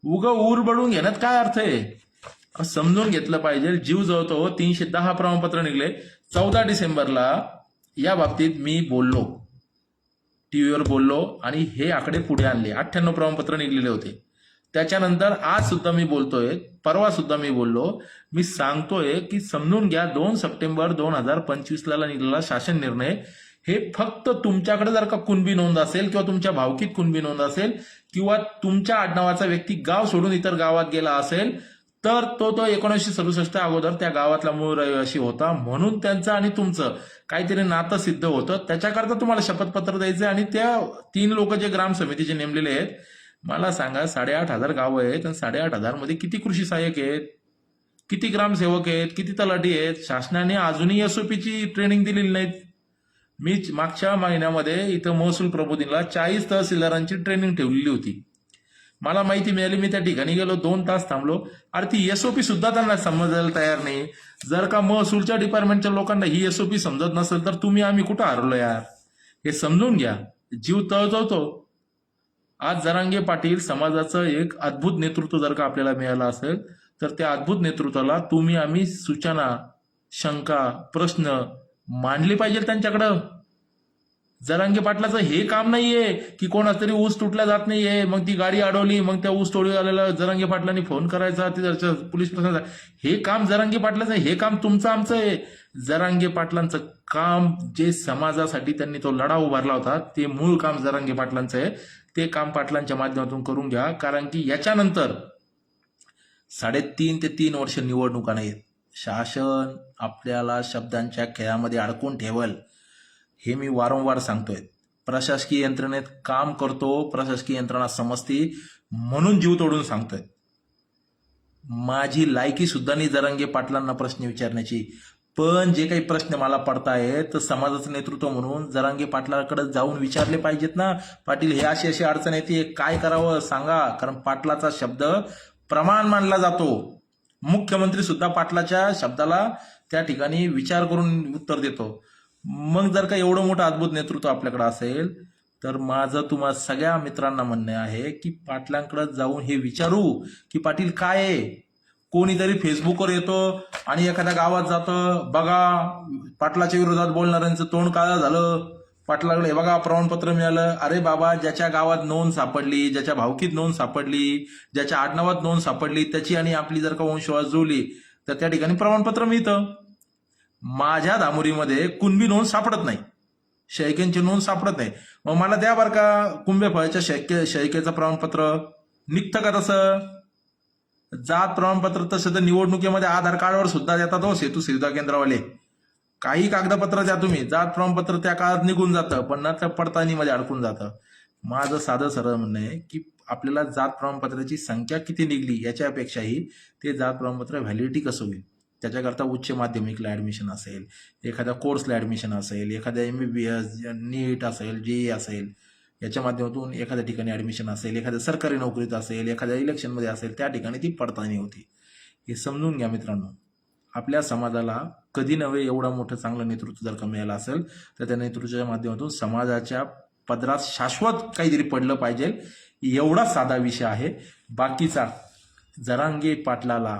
ऊर बडून घेण्यात काय अर्थ आहे? समजून घेतलं पाहिजे. जीव जळतो. 310 प्रमाणपत्र निघले. 14 डिसेंबरला या बाबतीत मी बोललो, टीव्हीवर बोललो आणि हे आकडे पुढे आणले. 98 प्रमाणपत्र निघलेले होते. त्याच्यानंतर आज सुद्धा मी बोलतोय, परवा सुद्धा मी बोललो. मी सांगतोय की समजून घ्या 2 सप्टेंबर 2025ला निघालेला शासन निर्णय हे फक्त तुमच्याकडे जर का कुणबी नोंद असेल किंवा तुमच्या भावकीत कुणबी नोंद असेल किंवा तुमच्या आडनावाचा व्यक्ती गाव सोडून इतर गावात गेला असेल तर तो 1967 अगोदर त्या गावातला मूळ रहिवासी होता म्हणून त्यांचं आणि तुमचं काहीतरी नातं सिद्ध होतं. त्याच्याकरता तुम्हाला शपथपत्र द्यायचं. आणि त्या 3 लोक जे ग्राम समितीचे नेमलेले आहेत, मला सांगा 8,500 गावं आहेत आणि 8,500 मध्ये किती कृषी सहाय्यक आहेत, किती ग्रामसेवक आहेत, किती तलाठी आहेत? शासनाने अजूनही एसओपीची ट्रेनिंग दिलेली नाहीत. मी मागच्या महिन्यामध्ये इथं महसूल प्रबोधिनीला 40 तहसीलदारांची ट्रेनिंग ठेवलेली होती. मला माहिती मिळाली. मी त्या ठिकाणी गेलो, 2 तास थांबलो. अरे ती एसओपी सुद्धा त्यांना समजायला तयार नाही. जर का महसूलच्या डिपार्टमेंटच्या लोकांना ही एसओपी समजत नसेल तर तुम्ही आम्ही कुठं हरलो यार? हे समजून घ्या. जीव तळतळतो. आज जरांगे पाटील समाजाचं एक अद्भुत नेतृत्व जर का आपल्याला मिळालं असेल तर त्या अद्भुत नेतृत्वाला तुम्ही आम्ही सूचना, शंका, प्रश्न मांडले पाहिजे त्यांच्याकडं. जरांगे पाटलाचं हे काम नाहीये की कोणाच तरी ऊस तुटला जात नाहीये, मग ती गाडी अडवली, मग त्या ऊस तोडी आलेला जरांगे पाटलांनी फोन करायचा तिथं पोलीस प्रशासनाचा. हे काम जरांगे पाटलाचं, हे काम तुमचं आमचं आहे. जरांगे पाटलांचं काम जे समाजासाठी त्यांनी तो लढा उभारला होता ते मूळ काम जरांगे पाटलांचं आहे. ते काम पाटलांच्या माध्यमातून करून घ्या. कारण की याच्यानंतर 3.5 ते 3 वर्ष निवडणुका नाहीत. शासन आपल्याला शब्दांच्या खेळामध्ये अडकून ठेवल हे मी वारंवार सांगतोय. प्रशासकीय यंत्रणेत काम करतो, प्रशासकीय यंत्रणा समजती म्हणून जीव तोडून सांगतोय. माझी लायकी सुद्धा नाही जरांगे पाटलांना प्रश्न विचारण्याची. पण जे काही प्रश्न मला पडतायत तर समाजाचं नेतृत्व म्हणून जरांगे पाटलाकडे जाऊन विचारले पाहिजेत ना. पाटील हे अशी अडचण येते, काय करावं सांगा. कारण पाटलाचा शब्द प्रमाण मानला जातो. मुख्यमंत्री सुद्धा पाटलाच्या शब्दाला त्या ठिकाणी विचार करून उत्तर देतो. मग जर का एवढं मोठं अद्भुत नेतृत्व आपल्याकडे असेल तर माझं तुम्हा सगळ्या मित्रांना म्हणणं आहे की पाटलांकडे जाऊन हे विचारू की पाटील काय आहे. कोणीतरी फेसबुकवर येतो आणि एखाद्या गावात जातं, बघा पाटलाच्या विरोधात बोलणाऱ्यांचं तोंड काळं झालं, पाटलाकडे बघा प्रमाणपत्र मिळालं. अरे बाबा, ज्याच्या गावात नोंद सापडली, ज्याच्या भावकीत नोंद सापडली, ज्याच्या आडनावात नोंद सापडली त्याची आणि आपली जर का वंशवाळ जुळली तर त्या ठिकाणी प्रमाणपत्र मिळतं. माझ्या धामोरीमध्ये कुणबी नोंद सापडत नाही, शयकेंची नोंद सापडत नाही. मग मला द्या बरं का कुंभे फळाच्या शयकेचं प्रमाणपत्र. निघतं का तसं? जात प्रमाणपत्र तसं तर निवडणुकीमध्ये आधार कार्डवर सुद्धा देतात हो सेतू सुविधा केंद्रावाले. काही कागदपत्र द्या तुम्ही, जात प्रमाणपत्र त्या काळात निघून जातं पण नंतर पडताळणीमध्ये अडकून जातं. माझं साधं सरळ म्हणणं आहे की आपल्याला जात प्रमाणपत्राची संख्या किती निघली याच्यापेक्षाही ते जात प्रमाणपत्र व्हॅलिडिटी कसं होईल त्याच्याकरता उच्च माध्यमिकला ऍडमिशन असेल, एखाद्या कोर्सला ऍडमिशन असेल, एखाद्या MBBS नीट असेल, JEE असेल, याच्या माध्यमातून एखाद्या ठिकाणी ऍडमिशन असेल, एखाद्या सरकारी नोकरीत असेल, एखाद्या इलेक्शनमध्ये असेल, त्या ठिकाणी ती पडताळणी होती. हे समजून घ्या मित्रांनो. आपल्या समाजाला कधी नव्हे एवढं मोठं चांगलं नेतृत्व जर का मिळालं असेल तर त्या नेतृत्वाच्या माध्यमातून समाजाच्या पदरात शाश्वत काहीतरी पडलं पाहिजे, एवढा साधा विषय आहे. बाकीचा जरांगे पाटलाला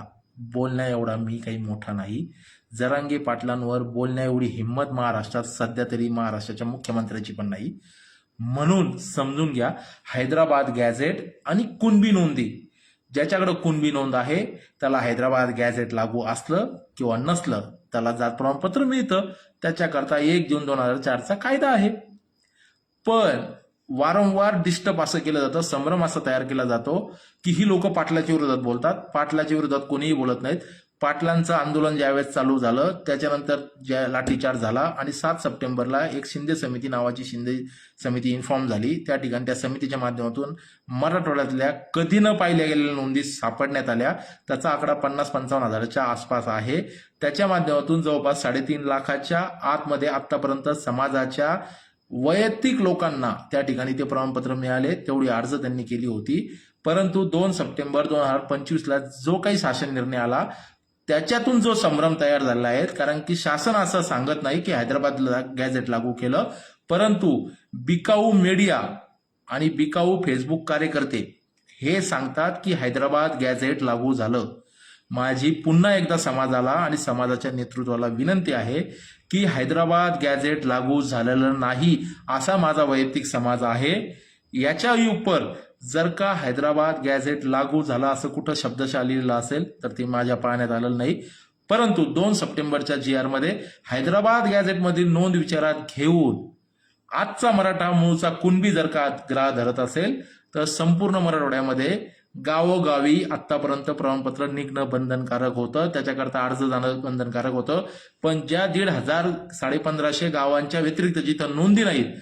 बोलण्या एवढा मी काही मोठा नाही. जरांगे पाटलांवर बोलण्या एवढी हिंमत महाराष्ट्रात सध्या तरी महाराष्ट्राच्या मुख्यमंत्र्याची पण नाही. म्हणून समजून घ्या, हैदराबाद गॅझेट आणि कुणबी नोंदी, ज्याच्याकडे कुणबी नोंद आहे त्याला हैदराबाद गॅझेट लागू असलं किंवा नसलं त्याला जात प्रमाणपत्र मिळतं. त्याच्याकरता 1 जून 2004चा कायदा आहे. पण वारंवार डिस्टर्ब असं केलं जातं, संभ्रम असा तयार केला जातो की ही लोक पाटलाच्या विरोधात बोलतात. पाटलाच्या विरोधात कोणीही बोलत नाहीत. पाटलांचं आंदोलन ज्यावेळेस चालू झालं त्याच्यानंतर ज्या लाठीचार्ज झाला आणि 7 सप्टेंबरला एक शिंदे समिती नावाची शिंदे समिती इन्फॉर्म झाली. त्या ठिकाणी त्या समितीच्या माध्यमातून मराठवाड्यातल्या कधी न पाहिल्या गेलेल्या नोंदी सापडण्यात आल्या. त्याचा आकडा 50-55 हजाराच्या आसपास आहे. त्याच्या माध्यमातून जवळपास 3.5 लाखाच्या आतमध्ये आतापर्यंत समाजाच्या वैयक्तिक लोकांना त्या ठिकाणी ते प्रमाणपत्र मिळाले. तेवढी अर्ज त्यांनी केली होती. परंतु 2 सप्टेंबर 2025ला जो काही शासन निर्णय आला त्याच्यातून जो संभ्रम तयार झाला आहे, कारण की शासन असं सांगत नाही की हैदराबाद गॅझेट लागू केलं, परंतु बिकाऊ मीडिया आणि बिकाऊ फेसबुक कार्यकर्ते हे सांगतात की हैदराबाद गॅझेट लागू झालं. माझी पुन्हा एकदा समाजाला आणि समाजाच्या नेतृत्वाला विनंती आहे की हैदराबाद गॅझेट लागू झालेलं नाही असा माझा वैयक्तिक समज आहे. याच्या उपर जर का हैदराबाद गॅझेट लागू झाला असं कुठं शब्दशः लिहिलेलं असेल तर ते माझ्या पाहण्यात आलेलं नाही. परंतु 2 सप्टेंबरच्या GR मध्ये हैदराबाद गॅझेटमधील नोंद विचारात घेऊन आजचा मराठा मूळचा कुणबी जर का ग्राह धरत असेल तर संपूर्ण मराठवाड्यामध्ये गावोगावी आतापर्यंत प्रमाणपत्र निघणं बंधनकारक होतं, त्याच्याकरता अर्ज जाणं बंधनकारक होतं. पण ज्या 1,500 1550 गावांच्या व्यतिरिक्त जिथं नोंदी नाहीत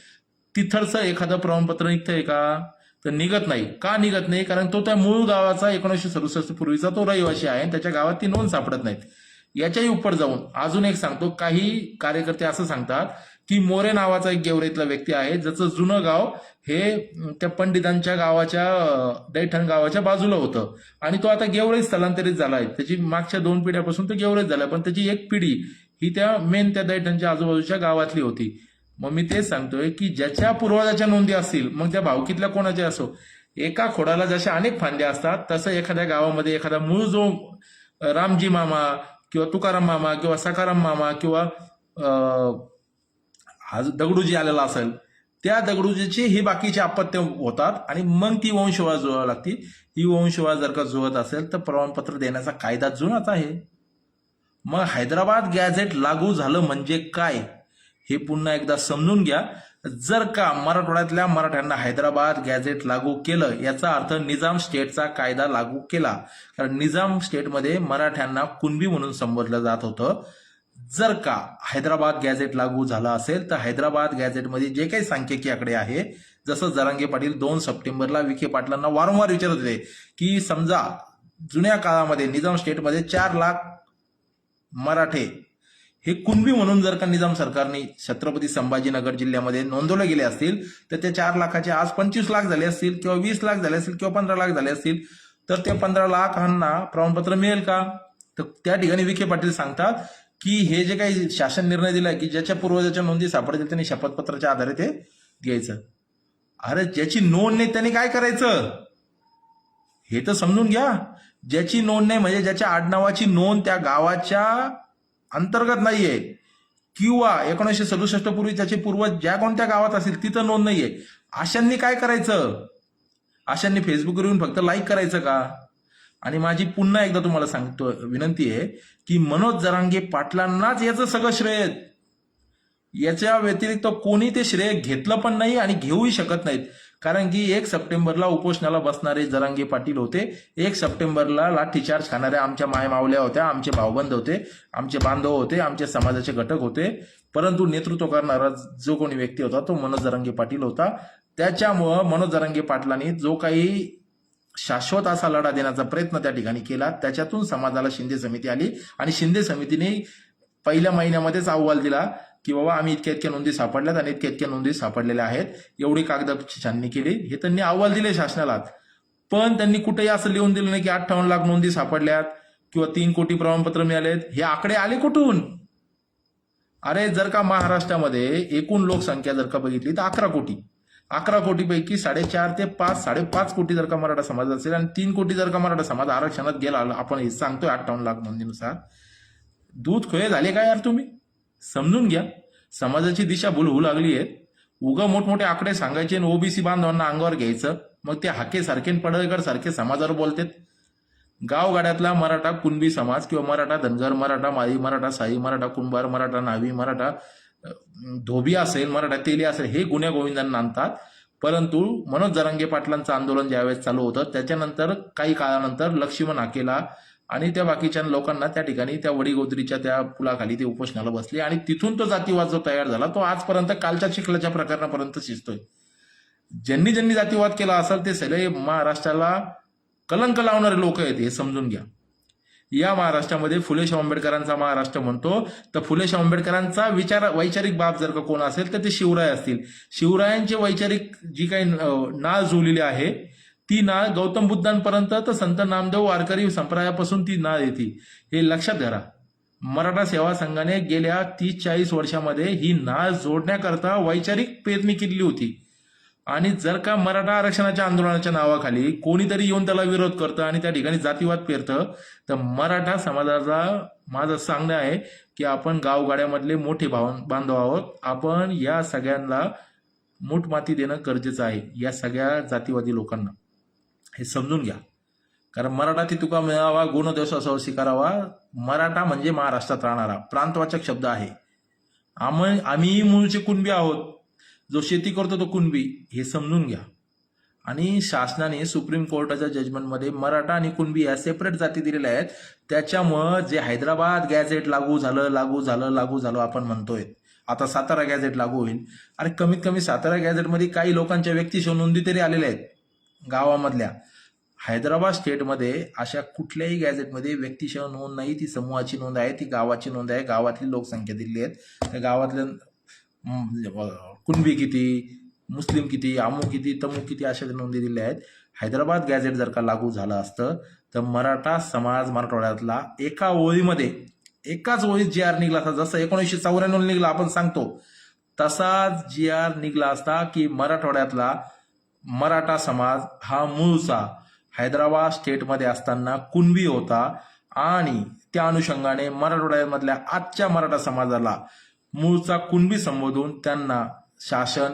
तिथलचं एखादं प्रमाणपत्र निघतंय का? तर निघत नाही. का निघत नाही? कारण तो त्या मूळ गावाचा 1967 पूर्वीचा तो रहिवासी आहे आणि त्याच्या गावात ती नोंद सापडत नाहीत. याच्याही उपर जाऊन अजून एक सांगतो, काही कार्यकर्ते असं सांगतात की मोरे नावाचा एक गेवराईतला व्यक्ती आहे ज्याचं जुनं गाव हे त्या पंडितांच्या गावाच्या दैठण गावाच्या बाजूला होतं आणि तो आता गेवराईत स्थलांतरित झाला आहे. त्याची मागच्या 2 पिढ्यापासून तो गेवराईत झाला, पण त्याची एक पिढी ही त्या त्या दैठणच्या आजूबाजूच्या गावातली होती. मग मी तेच सांगतोय की ज्याच्या पूर्वजाच्या नोंदी असतील, मग त्या भावकीतल्या कोणाच्या असो, एका खोडाला जशा अनेक फांद्या असतात तसं एखाद्या गावामध्ये एखादा मूळ जो रामजी मामा किंवा तुकाराम मामा किंवा सकाराम मामा किंवा दगडूजी आलेला असेल, त्या दगडूजीची ही बाकीचे अपत्य होतात आणि मग ती वंशवाळ जुळावी लागती. ही वंशवाळ जर का जुळत असेल तर प्रमाणपत्र देण्याचा कायदा जुनाच आहे. मग हैदराबाद गॅझेट लागू झालं म्हणजे काय हे पुन्हा एकदा समजून घ्या. जर का मराठवाड्यातल्या मराठ्यांना हैदराबाद गॅझेट लागू केलं याचा अर्थ निजाम स्टेटचा कायदा लागू केला, कारण निजाम स्टेटमध्ये मराठ्यांना कुणबी म्हणून संबोधलं जात होतं. जर का हैदराबाद गॅझेट लागू झाला असेल तर हैदराबाद गॅझेटमध्ये जे काही सांख्यिकी आकडे आहे, जसं जरांगे पाटील 2 सप्टेंबरला विखे पाटलांना वारंवार विचारत होते की समजा जुन्या काळामध्ये निजाम स्टेटमध्ये 4 लाख मराठे हे कुणबी म्हणून जर का निजाम सरकारने छत्रपती संभाजीनगर जिल्ह्यामध्ये नोंदवले गेले असतील तर त्या 4 लाखाचे आज 25 लाख झाले असतील किंवा 20 लाख झाले असतील किंवा 15 लाख झाले असतील, तर त्या 15 लाखांना प्रमाणपत्र मिळेल का? तर त्या ठिकाणी विखे पाटील सांगतात की हे जे काही शासन निर्णय दिलाय की ज्याच्या पूर्वजाच्या नोंदी सापडतील त्यांनी शपथपत्राच्या आधारे ते द्यायचं. अरे ज्याची नोंद नाही त्याने काय करायचं हे तर समजून घ्या. ज्याची नोंद नाही म्हणजे ज्याच्या आडनावाची नोंद त्या गावाच्या अंतर्गत नाहीये किंवा 1967 पूर्वी त्याचे पूर्वज ज्या कोणत्या गावात असतील तिथं नोंद नाहीये, अशांनी काय करायचं? अशांनी फेसबुकवर येऊन फक्त लाईक करायचं का? आणि माझी पुन्हा एकदा तुम्हाला सांगतो विनंती आहे की मनोज जरांगे पाटलांनाच याचं सगळं श्रेय आहे. याच्या व्यतिरिक्त कोणी ते श्रेय घेतलं पण नाही आणि घेऊही शकत नाहीत. कारण की 1 सप्टेंबरला उपोषणाला बसणारे जरांगे पाटील होते. 1 सप्टेंबरला लाठीचार्ज खाणाऱ्या आमच्या मायमावल्या होत्या, आमचे भाऊबंद होते, आमचे बांधव होते, आमचे समाजाचे घटक होते. परंतु नेतृत्व करणारा जो कोणी व्यक्ती होता तो मनोज जरांगे पाटील होता. त्याच्यामुळं मनोज जरांगे पाटलांनी जो काही शाश्वत असा लढा देण्याचा प्रयत्न त्या ठिकाणी केला, त्याच्यातून समाजाला शिंदे समिती आली आणि शिंदे समितीने पहिल्या महिन्यामध्येच अहवाल दिला की बाबा आम्ही इतक्या इतक्या नोंदी सापडल्यात आणि इतक्या इतक्या नोंदी सापडलेल्या आहेत, एवढी कागदाची छाननी केली, हे त्यांनी अहवाल दिले शासनाला. पण त्यांनी कुठेही असं लिहून दिलं नाही की 58 लाख नोंदी सापडल्यात किंवा 3 कोटी प्रमाणपत्र मिळालेत. हे आकडे आले कुठून? अरे जर का महाराष्ट्रामध्ये एकूण लोकसंख्या जर का बघितली तर 11 कोटी. 11 कोटीपैकी 4.5 ते 5.5 कोटी जर का मराठा समाज असेल आणि 3 कोटी जर का मराठा समाज आरक्षणात गेला, आपण हे सांगतोय 58 लाख नोंदीनुसार, दूध खोये झाले का यार? तुम्ही समजून घ्या. समाजाची दिशा भूल होऊ लागली आहे. उगा मोठमोठे आकडे सांगायचे आणि ओबीसी बांधवांना अंगावर घ्यायचं, मग ते हाके सारखे पडळकर सारखे समाजावर बोलतात. गावगाड्यातला मराठा कुणबी समाज किंवा मराठा धनगर, मराठा माळी, मराठा साई, मराठा कुंभार, मराठा नावी, मराठा धोबी असेल, मराठा तेली असेल, हे गुन्ह्या गोविंदांना आणतात. परंतु मनोज जरांगे पाटलांचं आंदोलन ज्यावेळेस चालू होतं त्याच्यानंतर काही काळानंतर लक्ष्मण हाकेला आणि त्या बाकीच्या लोकांना त्या ठिकाणी त्या वडीगोदरीच्या त्या पुलाखाली ते उपोषणाला बसले आणि तिथून तो जातीवाद जो तयार झाला तो आजपर्यंत कालच्या चिखलाच्या प्रकरणापर्यंत शिजतोय. ज्यांनी ज्यांनी जातीवाद केला असेल ते सगळे महाराष्ट्राला कलंक लावणारे लोक आहेत, हे समजून घ्या. या महाराष्ट्रामध्ये फुले शाहू आंबेडकरांचा महाराष्ट्र म्हणतो, तर फुले शाहू आंबेडकरांचा वैचारिक बाब जर का कोण असेल तर ते शिवराय असतील. शिवरायांचे वैचारिक जी काही नाळ जुळलेली आहे ती नाळ गौतम बुद्धांपर्यंत तर संत नामदेव वारकरी संप्रदायापासून ती नाळ येते, हे लक्षात धरा. मराठा सेवा संघाने गेल्या 30-40 वर्षामध्ये ही नाळ जोडण्याकरता वैचारिक पेरणी केली होती. आणि जर का मराठा आरक्षणाच्या आंदोलनाच्या नावाखाली कोणीतरी येऊन त्याला विरोध करतं आणि त्या ठिकाणी जातीवाद पेरतं, तर मराठा समाजाचा माझं सांगणं आहे की आपण गावगाड्यामधले मोठे बांधव आहोत. आपण या सगळ्यांना मूठमाती देणं गरजेचं आहे, या सगळ्या जातीवादी लोकांना. हे समजून घ्या. कारण मराठा ती तुका मिळावा, गुण दिवसासह स्वीकारावा. मराठा म्हणजे महाराष्ट्रात राहणारा प्रांतवाचक शब्द आहे. आम्ही मूळचे कुणबी आहोत, जो शेती करतो तो कुणबी, हे समजून घ्या. आणि शासनाने सुप्रीम कोर्टाच्या जजमेंटमध्ये मराठा आणि कुणबी या सेपरेट जाती दिलेल्या आहेत. त्याच्यामुळं जे हैदराबाद गॅझेट लागू झालं आपण म्हणतोय, आता सातारा गॅझेट लागू होईल. अरे कमीत कमी सातारा गॅझेटमध्ये काही लोकांच्या व्यक्तिशः नोंदी तरी आलेल्या आहेत गावामधल्या. हैदराबाद स्टेटमध्ये अशा कुठल्याही गॅझेटमध्ये व्यक्तिशः नोंद नाही, ती समूहाची नोंद आहे, ती गावाची नोंद आहे, गावातली लोकसंख्या दिली आहे, त्या गावातल्या कुणबी किती, मुस्लिम किती, अमुक किती, तमुक किती अशा नोंदी दिल्या आहेत. हैदराबाद गॅझेट जर का लागू झालं असतं तर मराठा समाज मराठवाड्यातला एकाच ओळीत जी आर निघला असता, जसं 1994 निघला आपण सांगतो, तसाच जी आर निघला असता की मराठवाड्यातला मराठा समाज हा मूळचा हैदराबाद स्टेटमध्ये असताना कुणबी होता आणि त्या अनुषंगाने मराठवाड्यामधल्या आजच्या मराठा समाजाला मूळचा कुणबी संबोधून त्यांना शासन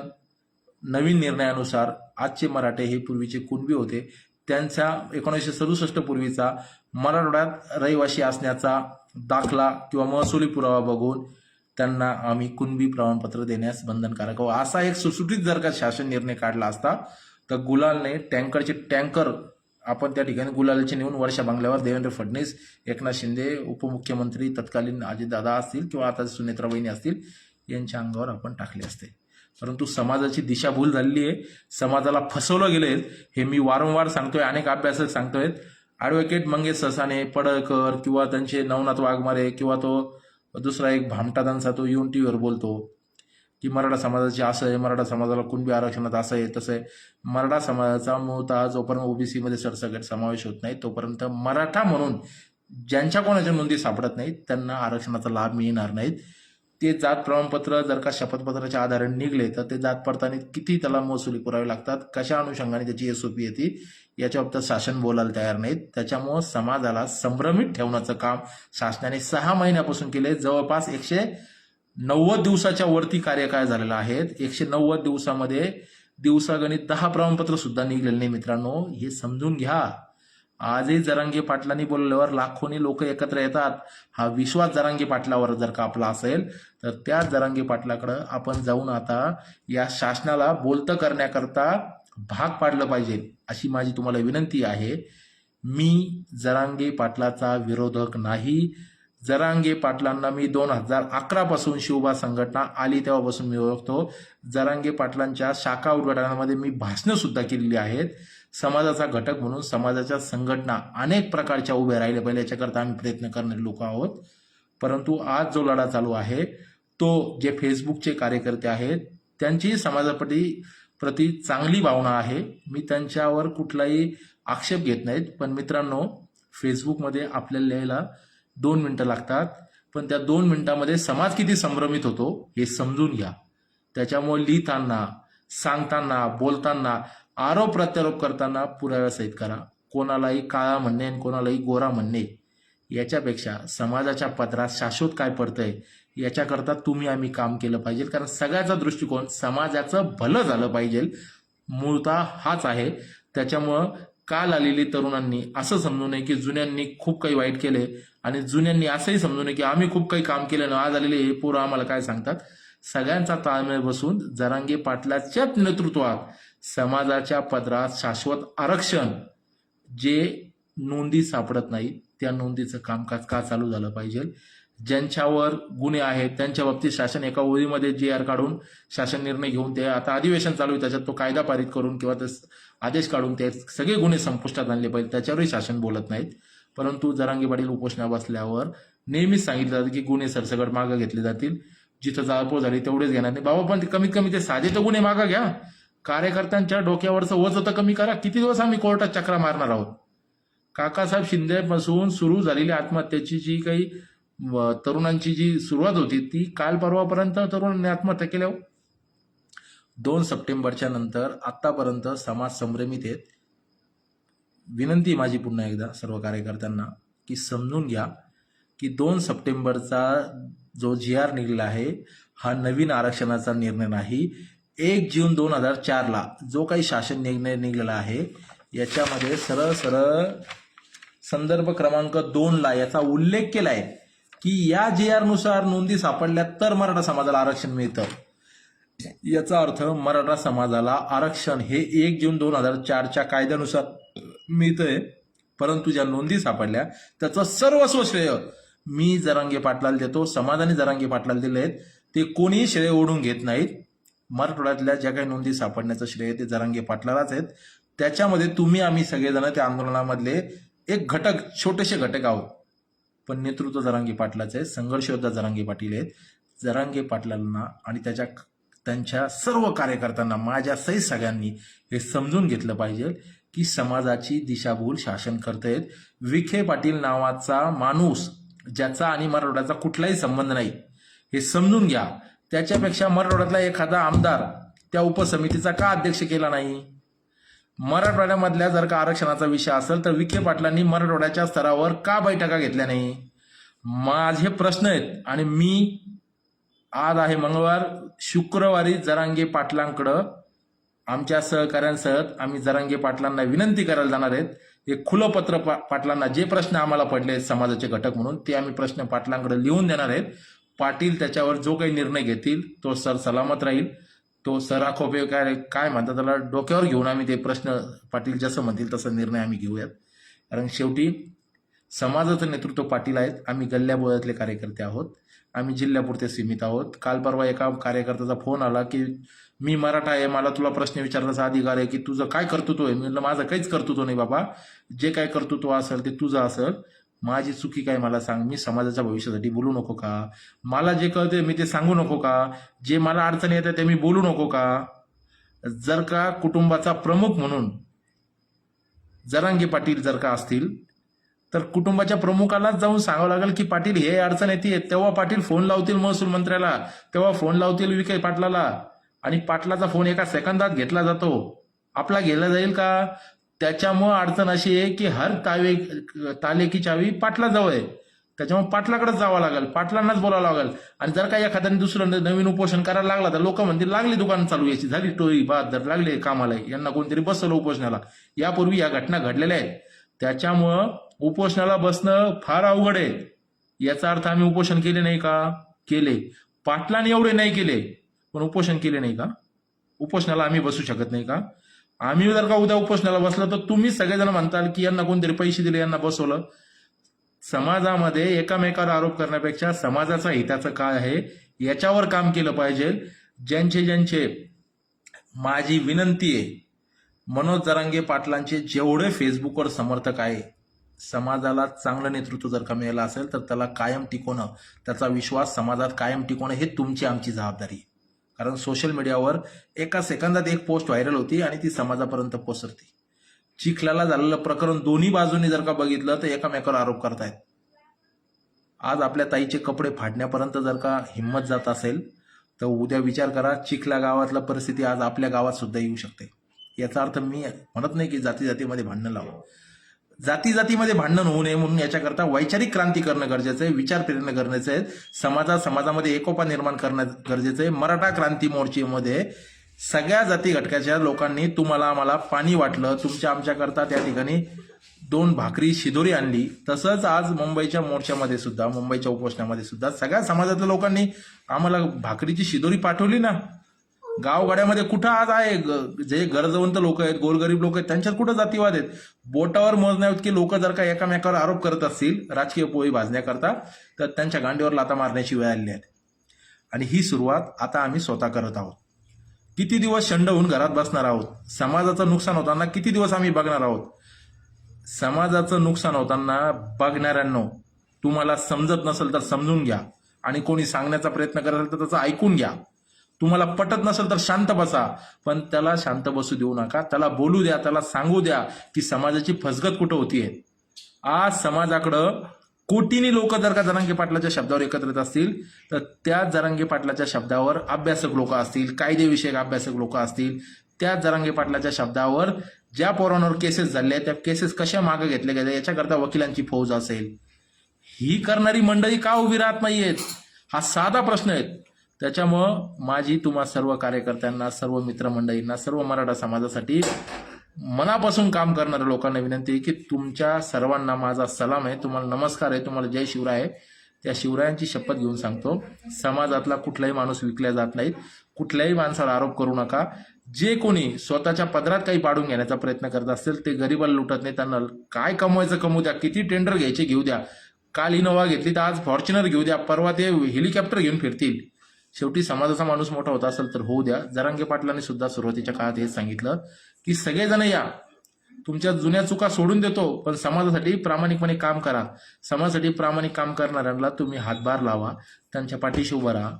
नवीन निर्णयानुसार आजचे मराठे हे पूर्वीचे कुणबी होते, त्यांच्या 1967 पूर्वीचा मराठवाड्यात रहिवासी असण्याचा दाखला किंवा महसुली पुरावा बघून त्यांना आम्ही कुणबी प्रमाणपत्र देण्यास बंधनकारक आहोत, असा एक सुटसुटीत जर का शासन निर्णय काढला असता तर गुलालने टँकर आपण त्या ठिकाणी गुलालचे नेऊन वर्षा बंगल्यावर देवेंद्र फडणवीस, एकनाथ शिंदे, उपमुख्यमंत्री तत्कालीन अजितदादा असतील किंवा आता सुनेत्राबाईंनी असतील यांच्या अंगावर आपण टाकले असते. परंतु समाजाची दिशाभूल झालेली आहे, समाजाला फसवलं गेले. हे मी वारंवार सांगतोय, अनेक अभ्यासक सांगतोय. ॲडव्होकेट मंगेश ससाने, पडळकर किंवा त्यांचे नवनाथ वाघमारे किंवा तो दुसरा एक भामटादांचा तो येऊन टीव्हीवर बोलतो की मराठा समाजाचे असं आहे, मराठा समाजाला कुणबी आरक्षणात असं आहे तसं आहे. मराठा समाजाचा मूळतः जोपर्यंत ओबीसीमध्ये सरसकट समावेश होत नाही तोपर्यंत मराठा म्हणून ज्यांच्या कोणाच्या नोंदी सापडत नाहीत त्यांना आरक्षणाचा लाभ मिळणार नाहीत. ते जात प्रमाणपत्र जर का शपथपत्राच्या आधारे निघले तर ते जात पडताना किती त्याला महसुली पुरावे लागतात, कशा अनुषंगाने त्याची एसओपी येते, याच्या बाबतीत शासन बोलायला तयार नाहीत. त्याच्यामुळं समाजाला संभ्रमित ठेवण्याचं काम शासनाने 6 महिन्यापासून केले. जवळपास 190 दिवसाच्या वरती कार्यकाळ झालेला आहे. 190 दिवसामध्ये दिवसागणित 10 प्रमाणपत्र सुद्धा निघलेले नाही मित्रांनो, हे समजून घ्या. आजही जरांगे पाटलांनी बोलल्यावर लाखोनी लोक एकत्र येतात. हा विश्वास जरांगे पाटलावर जर का आपला असेल तर त्या जरांगे पाटलाकडं आपण जाऊन आता या शासनाला बोलतं करण्याकरता भाग पाडलं पाहिजे, अशी माझी तुम्हाला विनंती आहे. मी जरांगे पाटलाचा विरोधक नाही. जरांगे पाटलांना मी 2011 पासून शिवबा संघटना आली तेव्हापासून मी ओळखतो. जरांगे पाटलांच्या शाखा उद्घाटनामध्ये मी भाषणं सुद्धा केलेली आहेत. समाजाचा घटक म्हणून समाजाच्या संघटना अनेक प्रकारच्या उभ्या राहिल्या पाहिजे याच्याकरता आम्ही प्रयत्न करणारे लोक आहोत. परंतु आज जो लढा चालू आहे तो जे फेसबुकचे कार्यकर्ते आहेत त्यांची समाजाप्रती चांगली भावना आहे. मी त्यांच्यावर कुठलाही आक्षेप घेत नाहीत. पण मित्रांनो, फेसबुकमध्ये आपल्याला लिहायला 2 मिनिटं लागतात, पण त्या 2 मिनिटांमध्ये समाज किती संभ्रमित होतो हे समजून घ्या. त्याच्यामुळे लिहिताना, सांगताना, बोलताना, आरोप प्रत्यारोप करताना पुराव्यासहित करा. कोणालाही काळा म्हणणे आणि कोणालाही गोरा म्हणणे याच्यापेक्षा समाजाच्या पदरात शाश्वत काय पडतंय याच्याकरता तुम्ही आम्ही काम केलं पाहिजे. कारण सगळ्याचा दृष्टिकोन समाजाचं भलं झालं पाहिजे मूळतः हाच आहे. त्याच्यामुळं काल आलेली तरुणांनी असं समजू नये की जुन्यांनी खूप काही वाईट केले आणि जुन्यांनी असंही समजू नये की आम्ही खूप काही काम केलं ना आज आलेले हे पोरं आम्हाला काय सांगतात. सगळ्यांचा ताळमेळ बसून जरांगे पाटलाच्याच नेतृत्वात समाजाच्या पदरात शाश्वत आरक्षण जे नोंदी सापडत नाही त्या नोंदीचं कामकाज का चालू झालं पाहिजे. ज्यांच्यावर गुन्हे आहेत त्यांच्या बाबतीत शासन एका ओळीमध्ये GR काढून शासन निर्णय घेऊन ते आता अधिवेशन चालू आहे त्याच्यात तो कायदा पारित करून किंवा ते आदेश काढून ते सगळे गुन्हे संपुष्टात आणले पाहिजे. त्याच्यावरही शासन बोलत नाहीत. परंतु जरांगे पाटील उपोषणा बसल्यावर नेहमीच सांगितलं जातं की गुन्हे सरसकट मागं घेतले जातील. जिथं जाळपोळ झाली तेवढेच घेणार नाही. बाबा पण कमीत कमी ते साधे तर गुन्हे मागं घ्या. कार्यकर्त्यांच्या डोक्यावरचं ओझ तर कमी करा. किती दिवस आम्ही कोर्टात चक्रा मारणार आहोत. काकासाहेब शिंदेपासून सुरू झालेली आत्महत्येची जी काही तरुणांची जी सुरुवात होती ती काल परवापर्यंत तरुणांनी आत्महत्या केल्या. 2 सप्टेंबरच्या नंतर आतापर्यंत समाज संभ्रमित आहेत. विनंती माझी पुन्हा एकदा सर्व कार्यकर्त्यांना की समजून घ्या की 2 सप्टेंबरचा जो GR निघाला आहे हा नवीन आरक्षणाचा निर्णय नाही. 1 जून 2004ला जो काही शासन निर्णय निघाला आहे याच्यामध्ये सरळ सरळ संदर्भ क्रमांक 2ला याचा उल्लेख केला आहे की या GR नुसार नोंदी सापडल्या तर मराठा समाजाला आरक्षण मिळतं. याचा अर्थ मराठा समाजाला आरक्षण हे 1 जून 2004च्या कायद्यानुसार मिळतंय. परंतु ज्या नोंदी सापडल्या त्याचं सर्वस्व श्रेय मी जरांगे पाटलाला देतो. समाजाने जरांगे पाटलाला दिले आहेत. ते कोणीही श्रेय ओढून घेत नाहीत. मराठवाड्यातल्या ज्या काही नोंदी सापडण्याचं श्रेय ते जरांगे पाटलालाच आहेत. त्याच्यामध्ये तुम्ही आम्ही सगळेजण त्या आंदोलनामधले एक घटक छोटेसे घटक आहोत. पण नेतृत्व जरांगे पाटलाचं आहे. संघर्ष योद्धा जरांगे पाटील आहेत. जरांगे पाटलांना आणि त्यांच्या सर्व कार्यकर्त्यांना माझ्या सहित सगळ्यांनी हे समजून घेतलं पाहिजे की समाजाची दिशाभूल शासन करतायत. विखे पाटील नावाचा माणूस ज्याचा आणि मराठवाड्याचा कुठलाही संबंध नाही हे समजून घ्या. त्याच्यापेक्षा मराठवाड्यातला एखादा आमदार त्या उपसमितीचा का अध्यक्ष केला नाही. मराठवाड्यामधल्या जर का आरक्षणाचा विषय असेल तर विखे पाटलांनी मराठवाड्याच्या स्तरावर का बैठका घेतल्या नाही. माझे प्रश्न आहेत. आणि मी आज आहे मंगळवार, शुक्रवारी जरांगे पाटलांकडं आमच्या सहकाऱ्यांसह आम्ही जरांगे पाटलांना विनंती करायला जाणार आहेत. एक खुलं पत्र पाटलांना जे प्रश्न आम्हाला पडले आहेत समाजाचे घटक म्हणून ते आम्ही प्रश्न पाटलांकडे लिहून देणार आहेत. पाटील त्याच्यावर जो काही निर्णय घेतील तो सर सलामत राहील. तो सराखोपे काय म्हणतात त्याला डोक्यावर घेऊन आम्ही ते प्रश्न पाटील जसं म्हणतील तसा निर्णय आम्ही घेऊयात. कारण शेवटी समाजाचं नेतृत्व पाटील आहेत. आम्ही गल्ल्याबोळ्यातले कार्यकर्ते आहोत. आम्ही जिल्ह्यापुरते सीमित आहोत. काल परवा एका कार्यकर्त्याचा फोन आला की मी मराठा आहे, मला तुला प्रश्न विचारण्याचा अधिकार आहे की तुझं काय कर्तृत्व आहे. मी म्हटलं माझं काहीच कर्तृत्व नाही बाबा. जे काय कर्तृत्व असेल ते तुझं असेल. माझी चुकी काय मला सांग. मी समाजाच्या भविष्यासाठी बोलू नको का. मला जे कळते मी ते सांगू नको का. जे मला अडचणी येतात ते मी बोलू नको का. जर का कुटुंबाचा प्रमुख म्हणून जरांगे पाटील जर का असतील तर कुटुंबाच्या प्रमुखालाच जाऊन सांगावं लागेल की पाटील हे अडचण येते. तेव्हा पाटील फोन लावतील महसूल मंत्र्याला, तेव्हा फोन लावतील विखे पाटलाला आणि पाटलाचा फोन एका सेकंदात घेतला जातो. आपला गेला जाईल का. त्याच्यामुळं अडचण अशी आहे की हर ताले की चावी पाटलाजवळ आहे. त्याच्यामुळे पाटलाकडेच जावं लागेल, पाटलांनाच बोलावं लागेल. आणि जर का एखाद्याने दुसरं नवीन उपोषण करायला लागला तर लोक म्हणतील लागली दुकान चालू याची, झाली टोळी बाद, लागले कामाला, यांना कोणतरी बसवलं उपोषणाला. यापूर्वी या घटना घडलेल्या आहेत. त्याच्यामुळं उपोषणाला बसणं फार अवघड आहे. याचा अर्थ आम्ही उपोषण केले नाही का? केले. पाटलांनी एवढे नाही केले पण उपोषण केले नाही का? उपोषणाला आम्ही बसू शकत नाही का? आम्ही जर का उद्या उपोषणाला बसलं तर तुम्ही सगळेजण म्हणताल की यांना कोणतरी पैसे दिले, यांना बसवलं. समाजामध्ये एकामेकावर आरोप करण्यापेक्षा समाजाचा हिताचं काय आहे याच्यावर काम केलं पाहिजे. ज्यांचे माझी विनंती आहे, मनोज जरांगे पाटलांचे जेवढे फेसबुकवर समर्थक आहे, समाजाला चांगलं नेतृत्व जर का मिळालं असेल तर त्याला कायम टिकवणं, त्याचा विश्वास समाजात कायम टिकवणं हे तुमची आमची जबाबदारी आहे. कारण सोशल मीडियावर एका सेकंदात एक पोस्ट व्हायरल होती आणि ती समाजापर्यंत पोहोचते. चिखलाला झालेलं प्रकरण दोन्ही बाजूंनी जर का बघितलं तर एकामेकावर आरोप करतायत. आज आपल्या ताईचे कपडे फाडण्यापर्यंत जर का हिंमत जात असेल तर उद्या विचार करा, चिखला गावातला परिस्थिती आज आपल्या गावात सुद्धा येऊ शकते. याचा अर्थ मी म्हणत नाही की जाती जातीमध्ये भांडणं लावा, जाती जातीमध्ये भांडण होऊ नये म्हणून याच्याकरता वैचारिक क्रांती करणं गरजेचं आहे, विचार प्रेरणा गरजेचं आहे, समाजामध्ये एकोपा निर्माण करणं गरजेचं आहे. मराठा क्रांती मोर्चेमध्ये सगळ्या जाती घटकाच्या लोकांनी तुम्हाला आम्हाला पाणी वाटलं, तुमच्या आमच्याकरता त्या ठिकाणी 2 भाकरी शिदोरी आणली. तसंच आज मुंबईच्या मोर्चामध्ये सुद्धा, मुंबईच्या उपोषणामध्ये सुद्धा सगळ्या समाजातल्या लोकांनी आम्हाला भाकरीची शिदोरी पाठवली ना. गावगाड्यामध्ये कुठं आज आहे, जे गरजवंत लोक आहेत, गोरगरीब लोक आहेत, त्यांच्यात कुठं जातीवाद आहेत? बोटावर मोजण्याइतकी लोक जर का एकामेकावर आरोप करत असतील राजकीय पोळी भाजण्याकरता तर त्यांच्या गांडीवर लाथा मारण्याची वेळ आलेली आहे. आणि ही सुरुवात आता आम्ही स्वतः करत आहोत. किती दिवस शंड होऊन घरात बसणार आहोत? समाजाचं नुकसान होताना किती दिवस आम्ही बघणार आहोत? समाजाचं नुकसान होताना बघणाऱ्यांनो, तुम्हाला समजत नसेल तर समजून घ्या आणि कोणी सांगण्याचा प्रयत्न करेल तर त्याचं ऐकून घ्या. तुम्हाला पटत नसेल तर शांत बसा, पण त्याला शांत बसू देऊ नका. त्याला बोलू द्या, त्याला सांगू द्या की समाजाची फसगत कुठं होतीये. आज समाजाकडं कोटीनी लोक जर का जरांगे पाटलाच्या शब्दावर एकत्र येत असतील तर त्या जरांगे पाटलाच्या शब्दावर अभ्यासक लोक असतील, कायदेविषयक अभ्यासक लोक असतील, त्या जरांगे पाटलाच्या शब्दावर ज्या पोरांवर केसेस झाल्या त्या केसेस कशा मागे घेतल्या गेल्या याच्याकरता वकिलांची फौज असेल. ही करणारी मंडळी का उभी राहत नाहीयेत? हा साधा प्रश्न आहे. त्याच्यामुळं माझी तुम्हा सर्व कार्यकर्त्यांना, सर्व मित्रमंडळींना, सर्व मराठा समाजासाठी मनापासून काम करणाऱ्या लोकांना विनंती आहे की तुमच्या सर्वांना माझा सलाम आहे, तुम्हाला नमस्कार आहे, तुम्हाला जय शिवराय आहे. त्या शिवरायांची शपथ घेऊन सांगतो, समाजातला कुठलाही माणूस विकला जात नाहीत. कुठल्याही माणसाला आरोप करू नका. जे कोणी स्वतःच्या पदरात काही पाडून घेण्याचा प्रयत्न करत असतील ते गरीबाला लुटत नाही. त्यांना काय कमवायचं कमवू द्या, किती टेंडर घ्यायचे घेऊ द्या. काल इनोवा घेतली तर आज फॉर्च्युनर घेऊ द्या, परवा ते हेलिकॉप्टर घेऊन फिरतील. शेवटी समाजाचा माणूस मोठा होत असेल तर होऊ द्या. जरांगे पाटलांनी सुद्धा सुरुवातीच्या काळात हेच सांगितलं की सगळेजण या, तुमच्या जुन्या चुका सोडून देतो पण समाजासाठी प्रामाणिकपणे काम करा. समाजासाठी प्रामाणिक काम करणाऱ्यांना तुम्ही हातभार लावा, त्यांच्या पाठीशी उभं राहा.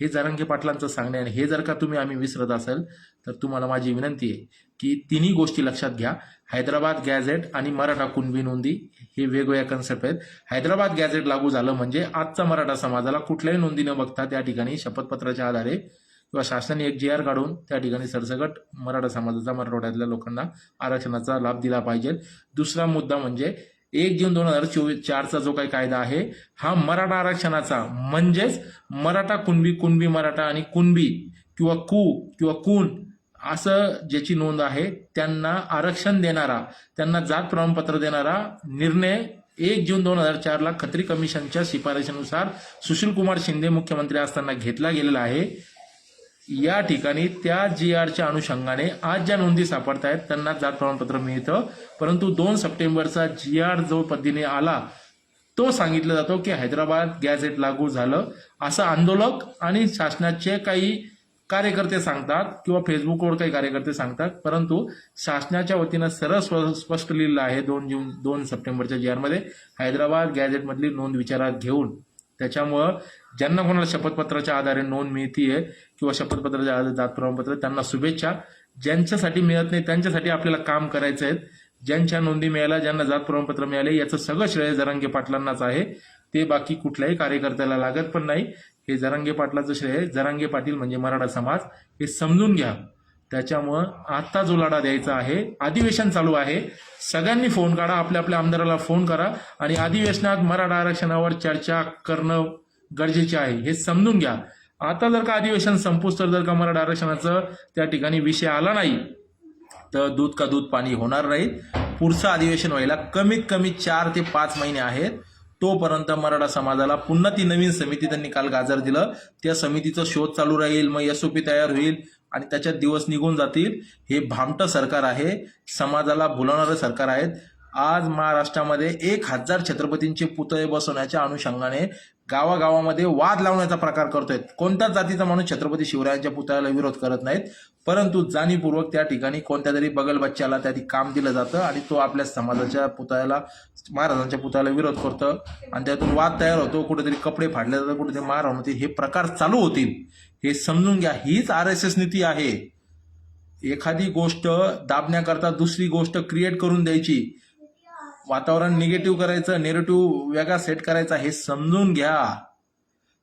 हे जरांगे पाटलांचं सांगणे आणि हे जर का आम्ही विसरत असेल तर तुम्हाला माझी विनंती आहे की तिन्ही गोष्टी लक्षात घ्या. हैदराबाद गॅझेट आणि मराठा कुणबी नोंदी हे वेगवेगळ्या कन्सेप्ट आहेत. हैदराबाद गॅझेट लागू झालं म्हणजे आजचा मराठा समाजाला कुठल्याही नोंदी न बघता त्या ठिकाणी शपथपत्राच्या आधारे किंवा शासनाने एक GR काढून त्या ठिकाणी सरसकट मराठा समाजाचा, मराठवाड्यातल्या लोकांना आरक्षणाचा लाभ दिला पाहिजे. दुसरा मुद्दा म्हणजे 1 जून 2024चा जो काही कायदा आहे हा मराठा आरक्षणाचा, म्हणजेच मराठा कुणबी मराठा आणि कुणबी किंवा किंवा कुण असं ज्याची नोंद आहे त्यांना आरक्षण देणारा, त्यांना जात प्रमाणपत्र देणारा निर्णय 1 जून 2004ला खत्री कमिशनच्या शिफारशीनुसार सुशीलकुमार शिंदे मुख्यमंत्री असताना घेतला गेलेला आहे. या ठिकाणी त्या GRच्या अनुषंगाने आज ज्या नोंदी सापडत आहेत त्यांना जात प्रमाणपत्र मिळतं. परंतु 2 सप्टेंबरचा GR जो पद्धतीने आला तो सांगितलं जातो की हैदराबाद गॅझेट लागू झालं असं आंदोलक आणि शासनाचे काही कार्यकर्ते सांगतात किंवा फेसबुकवर काही कार्यकर्ते सांगतात. परंतु शासनाच्या वतीनं सरळ स्पष्ट लिहिलं आहे 2 सप्टेंबरच्या GR मध्ये हैदराबाद गॅझेट मधली नोंद विचारात घेऊन. त्याच्यामुळं ज्यांना कोणाला शपथपत्राच्या आधारे नोंद मिळतीये किंवा शपथपत्राच्या आधारे जात प्रमाणपत्र त्यांना शुभेच्छा. ज्यांच्यासाठी मिळत नाही त्यांच्यासाठी आपल्याला काम करायचं आहे. ज्यांच्या नोंदी मिळाल्या, ज्यांना जात प्रमाणपत्र मिळाले याचं सगळं श्रेय जरांगे पाटलांनाच आहे. ते बाकी कुठल्याही कार्यकर्त्याला लागत पण नाही. हे जरांगे पाटलाचं श्रेय. जरांगे पाटील म्हणजे मराठा समाज, हे समजून घ्या. त्याच्यामुळं आता जो लढा द्यायचा आहे, अधिवेशन चालू आहे, सगळ्यांनी फोन काढा, आपल्या आपल्या आमदाराला फोन करा आणि अधिवेशनात मराठा आरक्षणावर चर्चा करणं गरजेचे आहे हे समजून घ्या. आता जर का अधिवेशन संपूस तर जर का मराठा आरक्षणाचं त्या ठिकाणी विषय आला नाही तर दूध का दूध पाणी होणार नाही. पुढचं अधिवेशन व्हायला कमीत कमी 4 ते 5 महिने आहेत. तोपर्यंत मराठा समाजाला पुन्हा ती नवीन समिती त्यांनी काल गाजर दिलं, त्या समितीचा शोध चालू राहील, मग एसओपी तयार होईल आणि त्याच्यात दिवस निघून जातील. हे भामटं सरकार आहे, समाजाला भुलवणारं सरकार आहे. आज महाराष्ट्रामध्ये 1000 छत्रपतींचे पुतळे बसवण्याच्या अनुषंगाने गावागावामध्ये वाद लावण्याचा प्रकार करतोय. कोणत्याच जातीचा माणूस छत्रपती शिवरायांच्या पुतळ्याला विरोध करत नाहीत, परंतु जाणीवपूर्वक त्या ठिकाणी कोणत्या तरी बगल बच्च्याला त्या काम दिलं जातं आणि तो आपल्या समाजाच्या पुतळ्याला, महाराजांच्या पुतळ्याला विरोध करतो आणि त्यातून वाद तयार होतो. कुठेतरी कपडे फाडले जातात, कुठेतरी मारहाण होते. हे प्रकार चालू होतील, हे समजून घ्या. हीच RSS नीती आहे. एखादी गोष्ट दाबण्याकरता दुसरी गोष्ट क्रिएट करून द्यायची, वातावरण निगेटिव्ह करायचं, नेगेटिव्ह वेगळा सेट करायचा, हे समजून घ्या.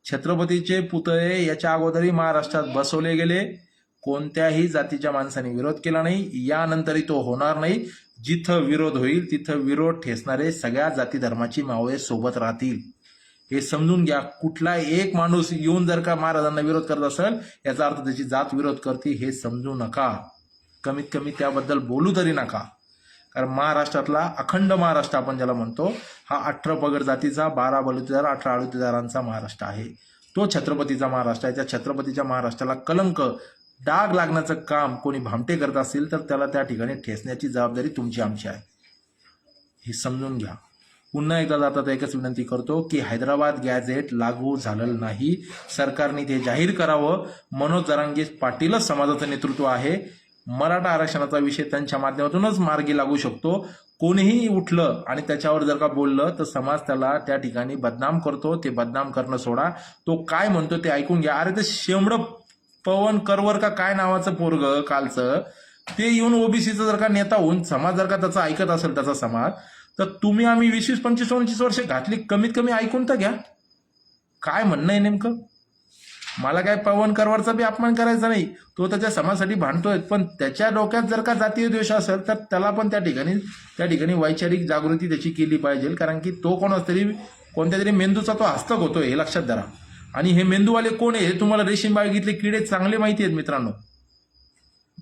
छत्रपतीचे पुतळे याच्या अगोदरही महाराष्ट्रात बसवले गेले, कोणत्याही जातीच्या माणसाने विरोध केला नाही, यानंतरही तो होणार नाही. जिथं विरोध होईल तिथं विरोध ठेचणारे सगळ्या जाती धर्माची मावळे सोबत राहतील, हे समजून घ्या. कुठला एक माणूस येऊन जर का महाराजांना विरोध करत असेल, याचा अर्थ त्याची जात विरोध करते, हे समजू नका. कमीत कमी त्याबद्दल बोलू तरी नका. कारण महाराष्ट्रातला अखंड महाराष्ट्र आपण ज्याला म्हणतो, हा 18 पगड जातीचा, 12 बलुतेदार, 18 आळुतेदारांचा महाराष्ट्र आहे. तो छत्रपतीचा महाराष्ट्र आहे. त्या छत्रपतीच्या महाराष्ट्राला कलंक, डाग लागण्याचं काम कोणी भामटे करत असेल तर त्याला त्या ठिकाणी ठेचण्याची जबाबदारी तुमची, आमची आहे, हे समजून घ्या. पुन्हा एकदा जातात एकच विनंती करतो की हैदराबाद गॅझेट लागू झालेलं नाही, सरकारने ते जाहीर करावं. मनोज जरांगे पाटीलच समाजाचं नेतृत्व आहे. मराठा आरक्षणाचा विषय त्यांच्या माध्यमातूनच मार्गी लागू शकतो. कोणीही उठलं आणि त्याच्यावर जर का बोललं तर समाज त्याला त्या ठिकाणी बदनाम करतो. ते बदनाम करणं सोडा, तो काय म्हणतो ते ऐकून घ्या. अरे ते शेंबडं पवन करवर का काय नावाचं पोरग कालचं, ते येऊन ओबीसीचं जर का नेता होऊन समाज जर का त्याचं ऐकत असेल, त्याचा समाज, तर तुम्ही आम्ही 20-25 वर्ष घातली, कमीत कमी ऐकून तर घ्या. काय म्हणणं आहे नेमकं. मला काय पवन करवरचा बी अपमान करायचा नाही, तो त्याच्या समाजासाठी भांडतोय, पण त्याच्या डोक्यात जर का जातीय द्वेष असेल तर त्याला पण त्या ठिकाणी वैचारिक जागृती त्याची केली पाहिजे. कारण की तो कोणत्या तरी मेंदूचा तो हस्तक होतोय, हे लक्षात धरा. आणि हे मेंदूवाले कोण आहे हे तुम्हाला रेशीम बागेतले किडे चांगले माहिती आहेत मित्रांनो.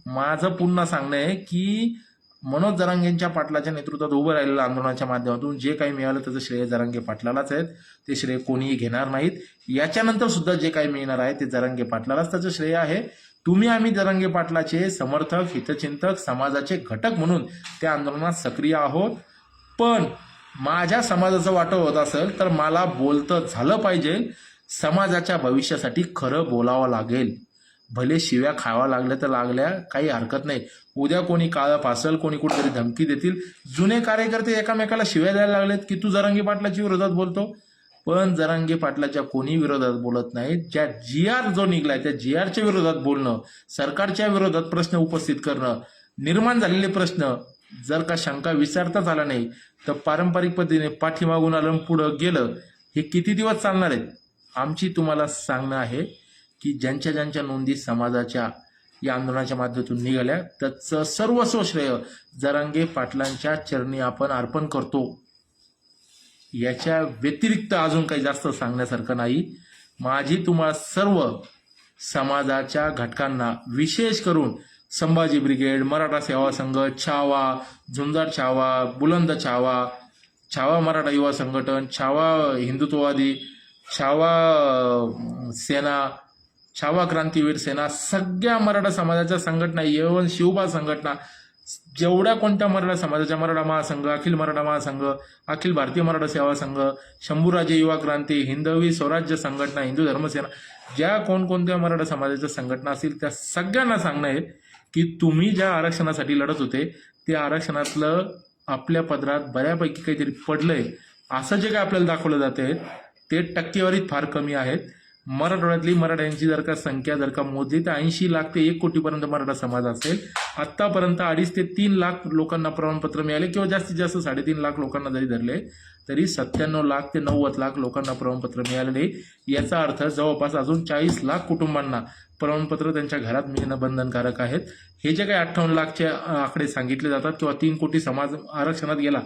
माझं पुन्हा सांगणं आहे की मनोज जरांगेंच्या पाटलाच्या नेतृत्वात उभं राहिलेल्या आंदोलनाच्या माध्यमातून जे काही मिळालं त्याचं श्रेय जरांगे पाटलालाच आहेत. ते श्रेय कोणीही घेणार नाहीत. याच्यानंतर सुद्धा जे काही मिळणार आहे ते जरांगे पाटलालाच त्याचं श्रेय आहे. तुम्ही आम्ही जरांगे पाटलाचे समर्थक, हितचिंतक, समाजाचे घटक म्हणून त्या आंदोलनात सक्रिय आहोत. पण माझ्या समाजाचं वाटप होत असेल तर मला बोलतं झालं पाहिजे. समाजाच्या भविष्यासाठी खरं बोलावं लागेल. भले शिव्या खावा लागल्या तर लागल्या, काही हरकत नाही. उद्या कोणी काळं फासल, कोणी कुठेतरी धमकी देतील. जुने कार्यकर्ते एकामेकाला शिव्या द्यायला लागलेत की तू जरांगे पाटलाच्या विरोधात बोलतो, पण जरांगे पाटलाच्या कोणी विरोधात बोलत नाहीत. ज्या GR जो निघलाय त्या GRच्या विरोधात बोलणं, सरकारच्या विरोधात प्रश्न उपस्थित करणं, निर्माण झालेले प्रश्न जर का शंका विचारताच आला नाही तर पारंपरिक पद्धतीने पाठीमागून आलं पुढं गेलं, हे किती दिवस चालणार आहेत. आमची तुम्हाला सांगणं आहे की ज्यांच्या ज्यांच्या नोंदी समाजाच्या या आंदोलनाच्या माध्यमातून निघाल्या त्याचं सर्वस्व श्रेय जरांगे पाटलांच्या चरणी आपण अर्पण करतो. याच्या व्यतिरिक्त अजून काही जास्त सांगण्यासारखं नाही. माझी तुम्हाला सर्व समाजाच्या घटकांना, विशेष करून संभाजी ब्रिगेड, मराठा सेवा संघ, छावा, झुंजार छावा, बुलंद छावा, छावा मराठा युवा संघटन, छावा हिंदुत्ववादी, छावा सेना, छावा क्रांतीवीर सेना, सगळ्या मराठा समाजाच्या संघटना, येवन शिवबा संघटना, जेवढ्या कोणत्या मराठा समाजाच्या, मराठा महासंघ, अखिल मराठा महासंघ, अखिल भारतीय मराठा सेवा संघ, शंभूराजे युवा क्रांती, हिंदवी स्वराज्य संघटना, हिंदू धर्मसेना, ज्या कोणकोणत्या मराठा समाजाच्या संघटना असतील त्या सगळ्यांना सांगणं आहे की तुम्ही ज्या आरक्षणासाठी लढत होते ते आरक्षणातलं आपल्या पदरात बऱ्यापैकी काहीतरी पडलंय असं जे काय आपल्याला दाखवलं जाते ते टक्केवारीत फार कमी आहेत. मराठवाड्यातली मराठ्यांची जर का संख्या जर का मोजली तर 80 लाख ते 1 कोटीपर्यंत मराठा समाज असेल. आत्तापर्यंत 2.5 ते 3 लाख लोकांना प्रमाणपत्र मिळाले किंवा जास्तीत जास्त 3.5 लाख लोकांना जरी धरले तरी 97 लाख ते 90 लाख लोकांना प्रमाणपत्र मिळालेले. याचा अर्थ जवळपास अजून 40 लाख कुटुंबांना प्रमाणपत्र त्यांच्या घरात मिळणं बंधनकारक आहेत. हे जे काही 58 लाखचे आकडे सांगितले जातात किंवा 3 कोटी समाज आरक्षणात गेला,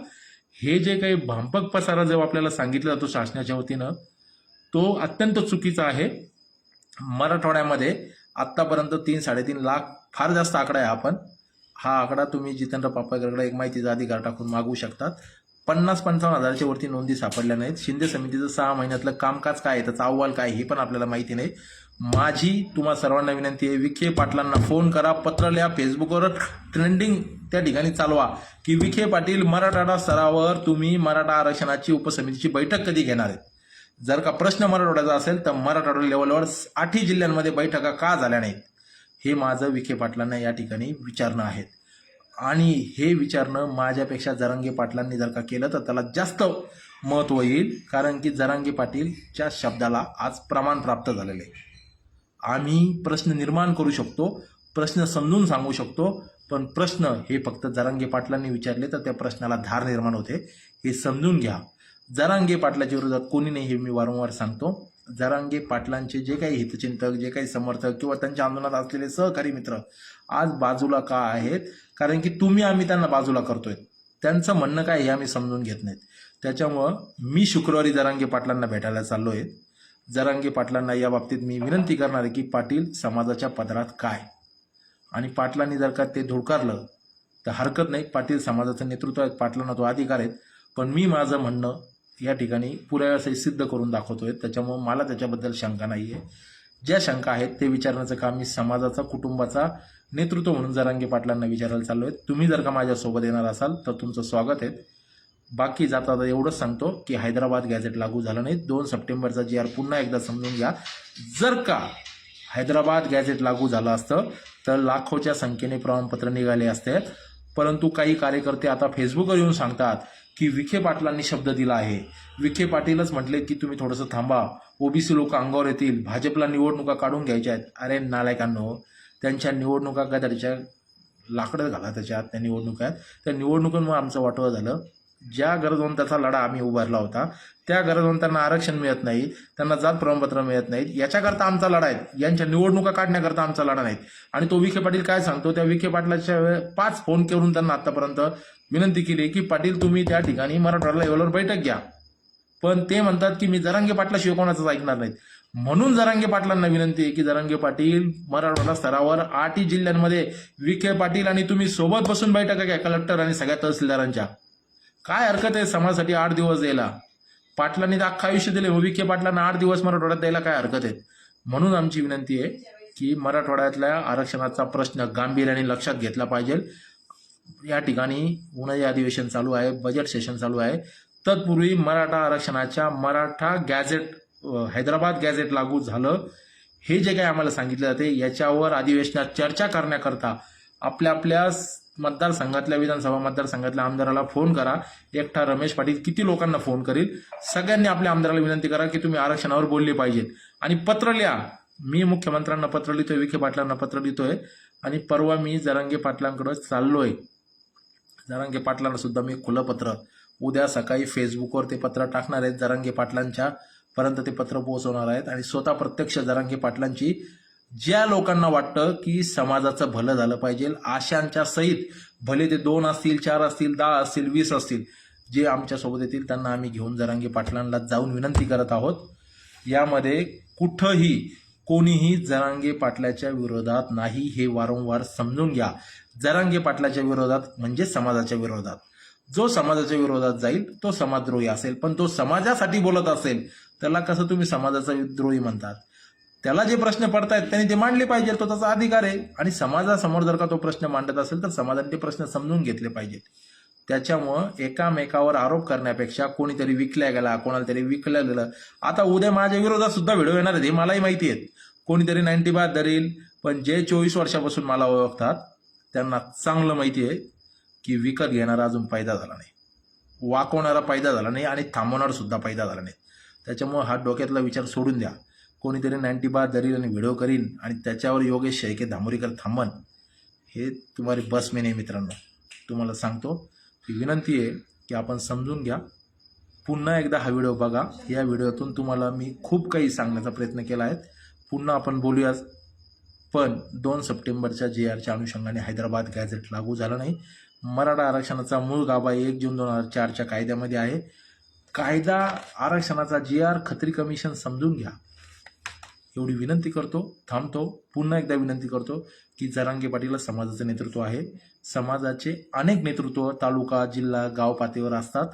हे जे काही भांपक पसारा जो आपल्याला सांगितला जातो शासनाच्या वतीनं तो अत्यंत चुकीचा आहे. मराठवाड्यामध्ये आत्तापर्यंत 3-3.5 लाख फार जास्त आकडा आहे. आपण हा आकडा तुम्ही जितेंद्र पापळकरकडे एक माहितीचा अधिकार टाकून मागवू शकतात. 50-55 हजाराच्या वरती नोंदी सापडल्या नाहीत. शिंदे समितीचं 6 महिन्यातलं कामकाज काय आहे, त्याचा अहवाल काय हे पण आपल्याला माहिती नाही. माझी तुम्हा सर्वांना विनंती आहे, विखे पाटलांना फोन करा, पत्र लिहा, फेसबुकवर ट्रेंडिंग त्या ठिकाणी चालवा की विखे पाटील मराठवाडा स्तरावर तुम्ही मराठा आरक्षणाची उपसमितीची बैठक कधी घेणार आहेत. जर का प्रश्न मराठवाड्याचा असेल तर मराठवाडा लेवलवर 8 जिल्ह्यांमध्ये बैठका का झाल्या नाहीत हे माझं विखे पाटलांना या ठिकाणी विचारणं आहे. आणि हे विचारणं माझ्यापेक्षा जरांगे पाटलांनी जर का केलं तर त्याला जास्त महत्त्व येईल, कारण की जरांगे पाटीलच्या शब्दाला आज प्रमाण प्राप्त झालेलं आहे. आम्ही प्रश्न निर्माण करू शकतो, प्रश्न समजून सांगू शकतो, पण प्रश्न हे फक्त जरांगे पाटलांनी विचारले तर त्या प्रश्नाला धार निर्माण होते, हे समजून घ्या. जरांगे पाटलाच्या विरोधात कोणी नाही हे मी वारंवार सांगतो. जरांगे पाटलांचे जे काही हितचिंतक, जे काही समर्थक किंवा त्यांच्या आंदोलनात असलेले सहकारी मित्र आज बाजूला का आहेत, कारण की आम्ही त्यांना बाजूला करतोय. त्यांचं म्हणणं काय हे आम्ही समजून घेत नाहीत. त्याच्यामुळं मी शुक्रवारी जरांगे पाटलांना भेटायला चाललो आहे. जरांगे पाटलांना या बाबतीत मी विनंती करणार आहे की पाटील समाजाच्या पदरात काय, आणि पाटलांनी जर का ते धुडकारलं तर हरकत नाही. पाटील समाजाचं नेतृत्व आहे, पाटलांना तो अधिकार आहे. पण मी माझं म्हणणं या ठिकाणी पुराव्यासही सिद्ध करून दाखवतोय. त्याच्यामुळं मला त्याच्याबद्दल शंका नाही आहे. ज्या शंका आहेत ते विचारण्याचं काम मी समाजाचा, कुटुंबाचा नेतृत्व म्हणून जरांगे पाटलांना विचारायला चाललो आहे. तुम्ही जर का माझ्यासोबत येणार असाल तर तुमचं स्वागत आहे. बाकी जाता एवढंच सांगतो की हैदराबाद गॅझेट लागू झालं नाही. 2 सप्टेंबरचा GR पुन्हा एकदा समजून घ्या. जर का हैदराबाद गॅझेट लागू झालं असतं तर लाखोच्या संख्येने प्रमाणपत्र निघाले असते. परंतु काही कार्यकर्ते आता फेसबुकवर येऊन सांगतात की विखे पाटलांनी शब्द दिला आहे. विखे पाटीलच म्हटले की तुम्ही थोडंसं थांबा, ओबीसी लोक अंगावर येतील, भाजपला निवडणुका काढून घ्यायच्या आहेत. अरे नालायकांनो, त्यांच्या निवडणुका गदारीच्या लाकडं घाला त्याच्यात, त्या निवडणुका आहेत. त्या निवडणुकांमुळे आमचं वाटवं झालं. ज्या गरजवंताचा लढा आम्ही उभारला होता त्या गरजवंतांना आरक्षण मिळत नाही, त्यांना जात प्रमाणपत्र मिळत नाहीत, याच्याकरता आमचा लढा आहे. यांच्या निवडणुका काढण्याकरता आमचा लढा नाही. आणि तो विखे पाटील काय सांगतो, त्या विखे पाटलाच्या 5 फोन करून त्यांना आतापर्यंत विनंती केली की पाटील तुम्ही त्या ठिकाणी मराठवाडा लेवलवर बैठक घ्या, पण ते म्हणतात की मी जरांगे पाटलाशिवाय कोणाचंच ऐकणार नाहीत. म्हणून जरांगे पाटलांना विनंती आहे की जरांगे पाटील मराठवाडा स्तरावर 8 जिल्ह्यांमध्ये विखे पाटील आणि तुम्ही सोबत बसून बैठका घ्या, कलेक्टर आणि सगळ्या तहसीलदारांच्या. काय हरकत आहे समाजासाठी 8 दिवस द्यायला? पाटलांनी तर अख्खा आयुष्य दिले, विखे पाटलांना 8 दिवस मराठवाड्यात द्यायला काय हरकत आहे? म्हणून आमची विनंती आहे की मराठवाड्यातल्या आरक्षणाचा प्रश्न गांभीर्याने लक्षात घेतला पाहिजे. या ठिकाणी उन्हाळी अधिवेशन चालू आहे, बजेट सेशन चालू आहे. तत्पूर्वी मराठा आरक्षणाच्या मराठा गॅझेट, हैदराबाद गॅझेट लागू झालं हे जे काही आम्हाला सांगितलं जाते याच्यावर अधिवेशनात चर्चा करण्याकरता आपल्या मतदारसंघातल्या, विधानसभा मतदारसंघातल्या आमदाराला फोन करा. एकटा रमेश पाटील किती लोकांना फोन करील? सगळ्यांनी आपल्या आमदाराला विनंती करा की तुम्ही आरक्षणावर बोलले पाहिजे. आणि पत्र लिहा. मी मुख्यमंत्र्यांना पत्र लिहितोय, विखे पाटलांना पत्र लिहितोय, आणि परवा मी जरांगे पाटलांकडे चाललोय. जरांगे पाटलांना सुद्धा मी खुलं पत्र उद्या सकाळी फेसबुकवर ते पत्र टाकणार आहेत. जरांगे पाटलांच्या पर्यंत ते पत्र पोहोचवणार आहेत आणि स्वतः प्रत्यक्ष जरांगे पाटलांची, ज्या लोकांना वाटतं की समाजाचं भलं झालं पाहिजे, आशांच्या सहित, भले ते 2 असतील, 4 असतील, 10 असतील, 20 असतील, जे आमच्यासोबत येतील त्यांना आम्ही घेऊन जरांगे पाटलांना जाऊन विनंती करत आहोत. यामध्ये कुठंही कोणीही जरांगे पाटलाच्या विरोधात नाही हे वारंवार समजून घ्या. जरांगे पाटलाच्या विरोधात म्हणजे समाजाच्या विरोधात. जो समाजाच्या विरोधात जाईल तो समाजद्रोही असेल, पण तो समाजासाठी बोलत असेल त्याला कसं तुम्ही समाजाचा द्रोही म्हणतात? त्याला जे प्रश्न पडतायत त्यांनी ते मांडले पाहिजे, तो त्याचा अधिकार आहे. आणि समाजासमोर जर का तो प्रश्न मांडत असेल तर समाजाने ते प्रश्न समजून घेतले पाहिजेत. त्याच्यामुळं एकामेकावर आरोप करण्यापेक्षा कोणीतरी विकल्या गेला, कोणाला तरी विकलं गेलं. आता उद्या माझ्या विरोधात सुद्धा व्हिडिओ येणार आहेत हे मलाही माहिती आहे. कोणीतरी 90 बाद धरील, पण जे 24 वर्षापासून मला ओळखतात त्यांना चांगलं माहिती आहे की विकत घेणारा अजून पैदा झाला नाही, वाकवणारा पैदा झाला नाही, आणि थांबवणारा सुद्धा पैदा झाला नाही. त्याच्यामुळे हा डोक्यातला विचार सोडून द्या. कोणीतरी 90 बाद धरील आणि व्हिडिओ करीन आणि त्याच्यावर योगेश शेळके धामोरीकर थांबन, हे तुम्हारी बस में नाही मित्रांनो. तुम्हाला सांगतो की विनंती आहे की आपण समजून घ्या. पुन्हा एकदा हा व्हिडिओ बघा. या व्हिडिओतून तुम्हाला मी खूप काही सांगण्याचा प्रयत्न केला आहे. पुन्हा आपण बोलूया. पण 2 सप्टेंबरच्या GRच्या अनुषंगाने हैदराबाद गॅझेट लागू झालं नाही. मराठा आरक्षणाचा मूळ गाभा 1 जून 2004च्या कायद्यामध्ये आहे. कायदा, आरक्षणाचा GR, खत्री कमिशन समजून घ्या. एवढी विनंती करतो, थांबतो. पुन्हा एकदा विनंती करतो की जरांगे पाटील समाजाचं नेतृत्व आहे. समाजाचे अनेक नेतृत्व तालुका, जिल्हा, गाव पातळीवर असतात,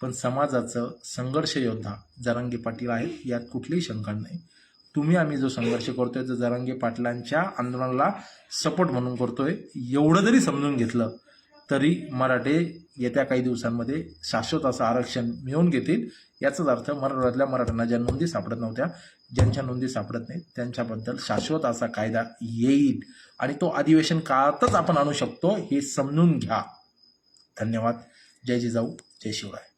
पण समाजाचं संघर्ष योद्धा जरांगे पाटील आहेत, यात कुठलीही शंका नाही. तुम्ही आम्ही जो संघर्ष करतोय तो जरांगे पाटलांच्या आंदोलनाला सपोर्ट म्हणून करतोय. एवढं जरी समजून घेतलं तरी मराठे येत्या काही दिवसांमध्ये शाश्वत असं आरक्षण मिळवून घेतील. याचाच अर्थ मराठवाड्यातल्या मराठ्यांना ज्या नोंदी सापडत नव्हत्या, ज्यांच्या नोंदी सापडत नाहीत, त्यांच्याबद्दल शाश्वत असा कायदा येईल आणि तो अधिवेशन काळातच आपण आणू शकतो, हे समजून घ्या. धन्यवाद. जय जिजाऊ, जय शिवराय.